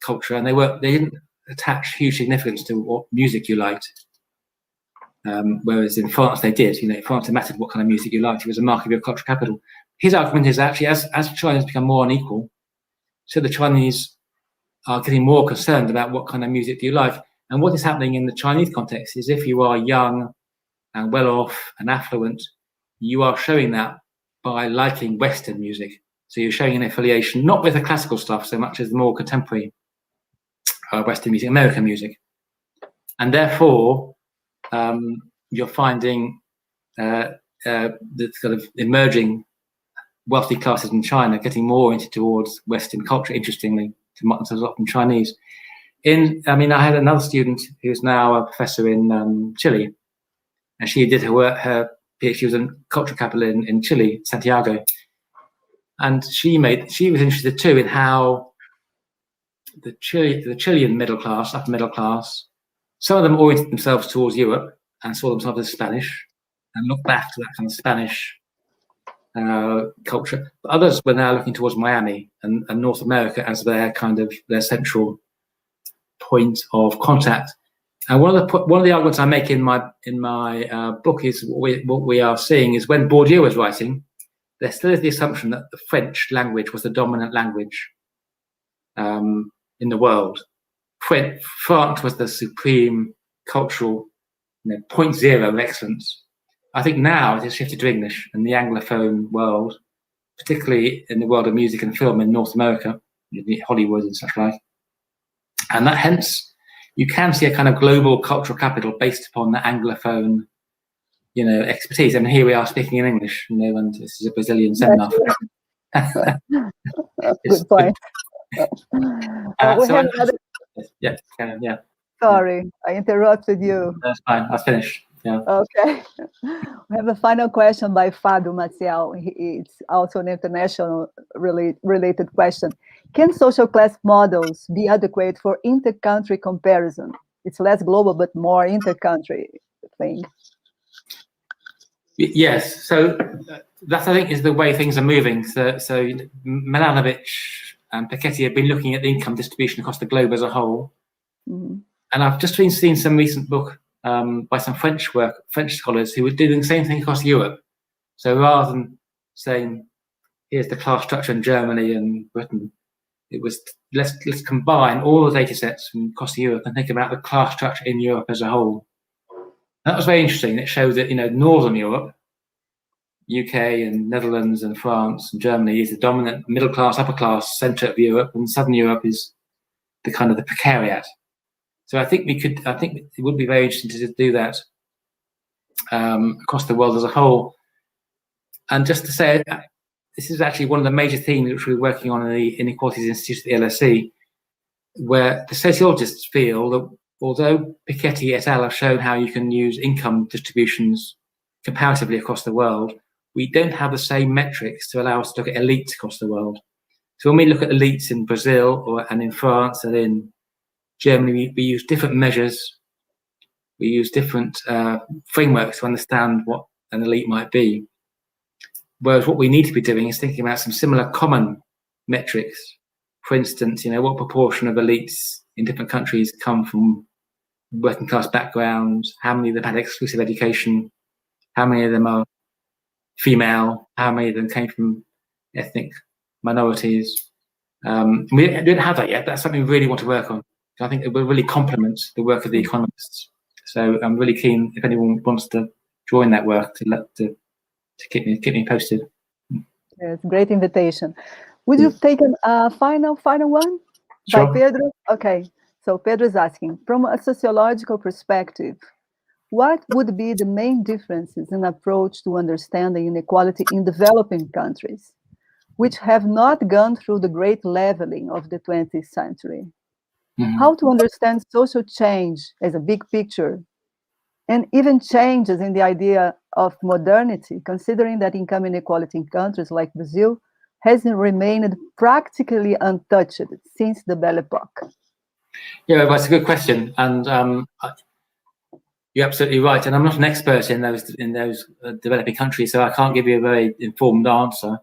culture, and they didn't attach huge significance to what music you liked. Whereas in France they did. In France it mattered what kind of music you liked. It was a mark of your cultural capital. His argument is actually as China has become more unequal, so the Chinese are getting more concerned about what kind of music do you like. And what is happening in the Chinese context is if you are young and well off and affluent, you are showing that by liking Western music. So you're showing an affiliation, not with the classical stuff so much as the more contemporary Western music, American music. And therefore, you're finding the sort of emerging wealthy classes in China getting more towards Western culture, interestingly, to mark themselves up in Chinese. I had another student who's now a professor in Chile, and she did her PhD. She was in cultural capital in Chile, Santiago, and she was interested too in how the Chilean middle class, upper middle class, some of them oriented themselves towards Europe and saw themselves as Spanish and looked back to that kind of Spanish culture. But others were now looking towards Miami and North America as their central point of contact. And one of the arguments I make in my book is what we are seeing is when Bourdieu was writing, there still is the assumption that the French language was the dominant language in the world. France was the supreme cultural point zero of excellence. I think now it has shifted to English, and the Anglophone world, particularly in the world of music and film in North America, Hollywood and such like. And that hence, you can see a kind of global cultural capital based upon the Anglophone, expertise. I mean, here we are speaking in English, and this is a Brazilian seminar. Good point. Yeah. Sorry, I interrupted you. That's fine. I finished. Yeah. Okay. We have a final question by Fado Maciel. It's also an international related question. Can social class models be adequate for inter-country comparison? It's less global, but more inter-country thing. Yes. So that, I think, is the way things are moving. So Milanovic and Piketty have been looking at the income distribution across the globe as a whole. And I've just seen some recent book by some French scholars who were doing the same thing across Europe. So rather than saying, here's the class structure in Germany and Britain, it was, let's combine all the data sets from across Europe and think about the class structure in Europe as a whole. And that was very interesting. It showed that, Northern Europe, UK and Netherlands and France and Germany, is the dominant middle class, upper class centre of Europe, and Southern Europe is the kind of the precariat. So I think it would be very interesting to do that across the world as a whole. And just to say, this is actually one of the major themes which we're working on in the Inequalities Institute at the LSE, where the sociologists feel that although Piketty et al. Have shown how you can use income distributions comparatively across the world, we don't have the same metrics to allow us to look at elites across the world. So when we look at elites in Brazil and in France and in Germany, we use different measures. We use different frameworks to understand what an elite might be. Whereas what we need to be doing is thinking about some similar common metrics. For instance, what proportion of elites in different countries come from working class backgrounds, how many of them had exclusive education, how many of them are female, how many of them came from ethnic minorities. We don't have that yet. That's something we really want to work on. I think it will really complement the work of the economists. So I'm really keen, if anyone wants to join that work, to keep me posted. Yes, great invitation. Would you take a final one? Sure. By Pedro? Okay, so Pedro is asking, from a sociological perspective, what would be the main differences in approach to understanding inequality in developing countries, which have not gone through the great leveling of the 20th century? Mm-hmm. How to understand social change as a big picture, and even changes in the idea of modernity, considering that income inequality in countries like Brazil has remained practically untouched since the Belle Époque? Yeah, that's a good question, and you're absolutely right. And I'm not an expert in those developing countries, so I can't give you a very informed answer.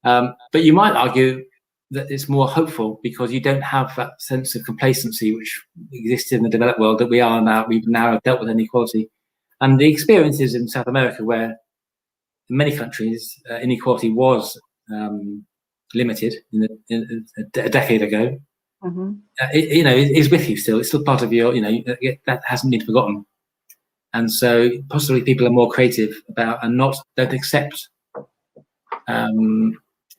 But you might argue that it's more hopeful because you don't have that sense of complacency which existed in the developed world that we've now dealt with inequality. And the experiences in South America, where in many countries inequality was limited a decade ago, mm-hmm. Is with you still. It's still part of your, that hasn't been forgotten. And so possibly people are more creative about and don't accept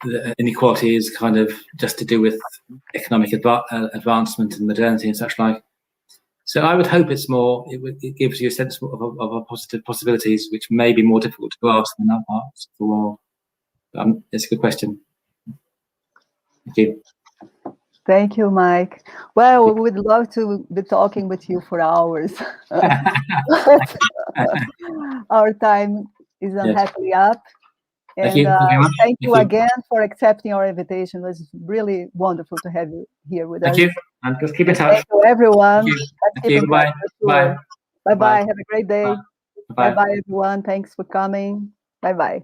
the inequality is kind of just to do with economic advancement and modernity and such like. So I would hope it gives you a sense of positive possibilities, which may be more difficult to grasp in other parts of the world. It's a good question. Thank you. Thank you, Mike. Well, we would love to be talking with you for hours. Our time is unhappily up. And thank you again for accepting our invitation. It was really wonderful to have you here with us. Thank you. And just keep in touch. Thank you, everyone. Thank you. Bye. Bye. Bye-bye. Have a great day. Bye-bye, everyone. Thanks for coming. Bye-bye.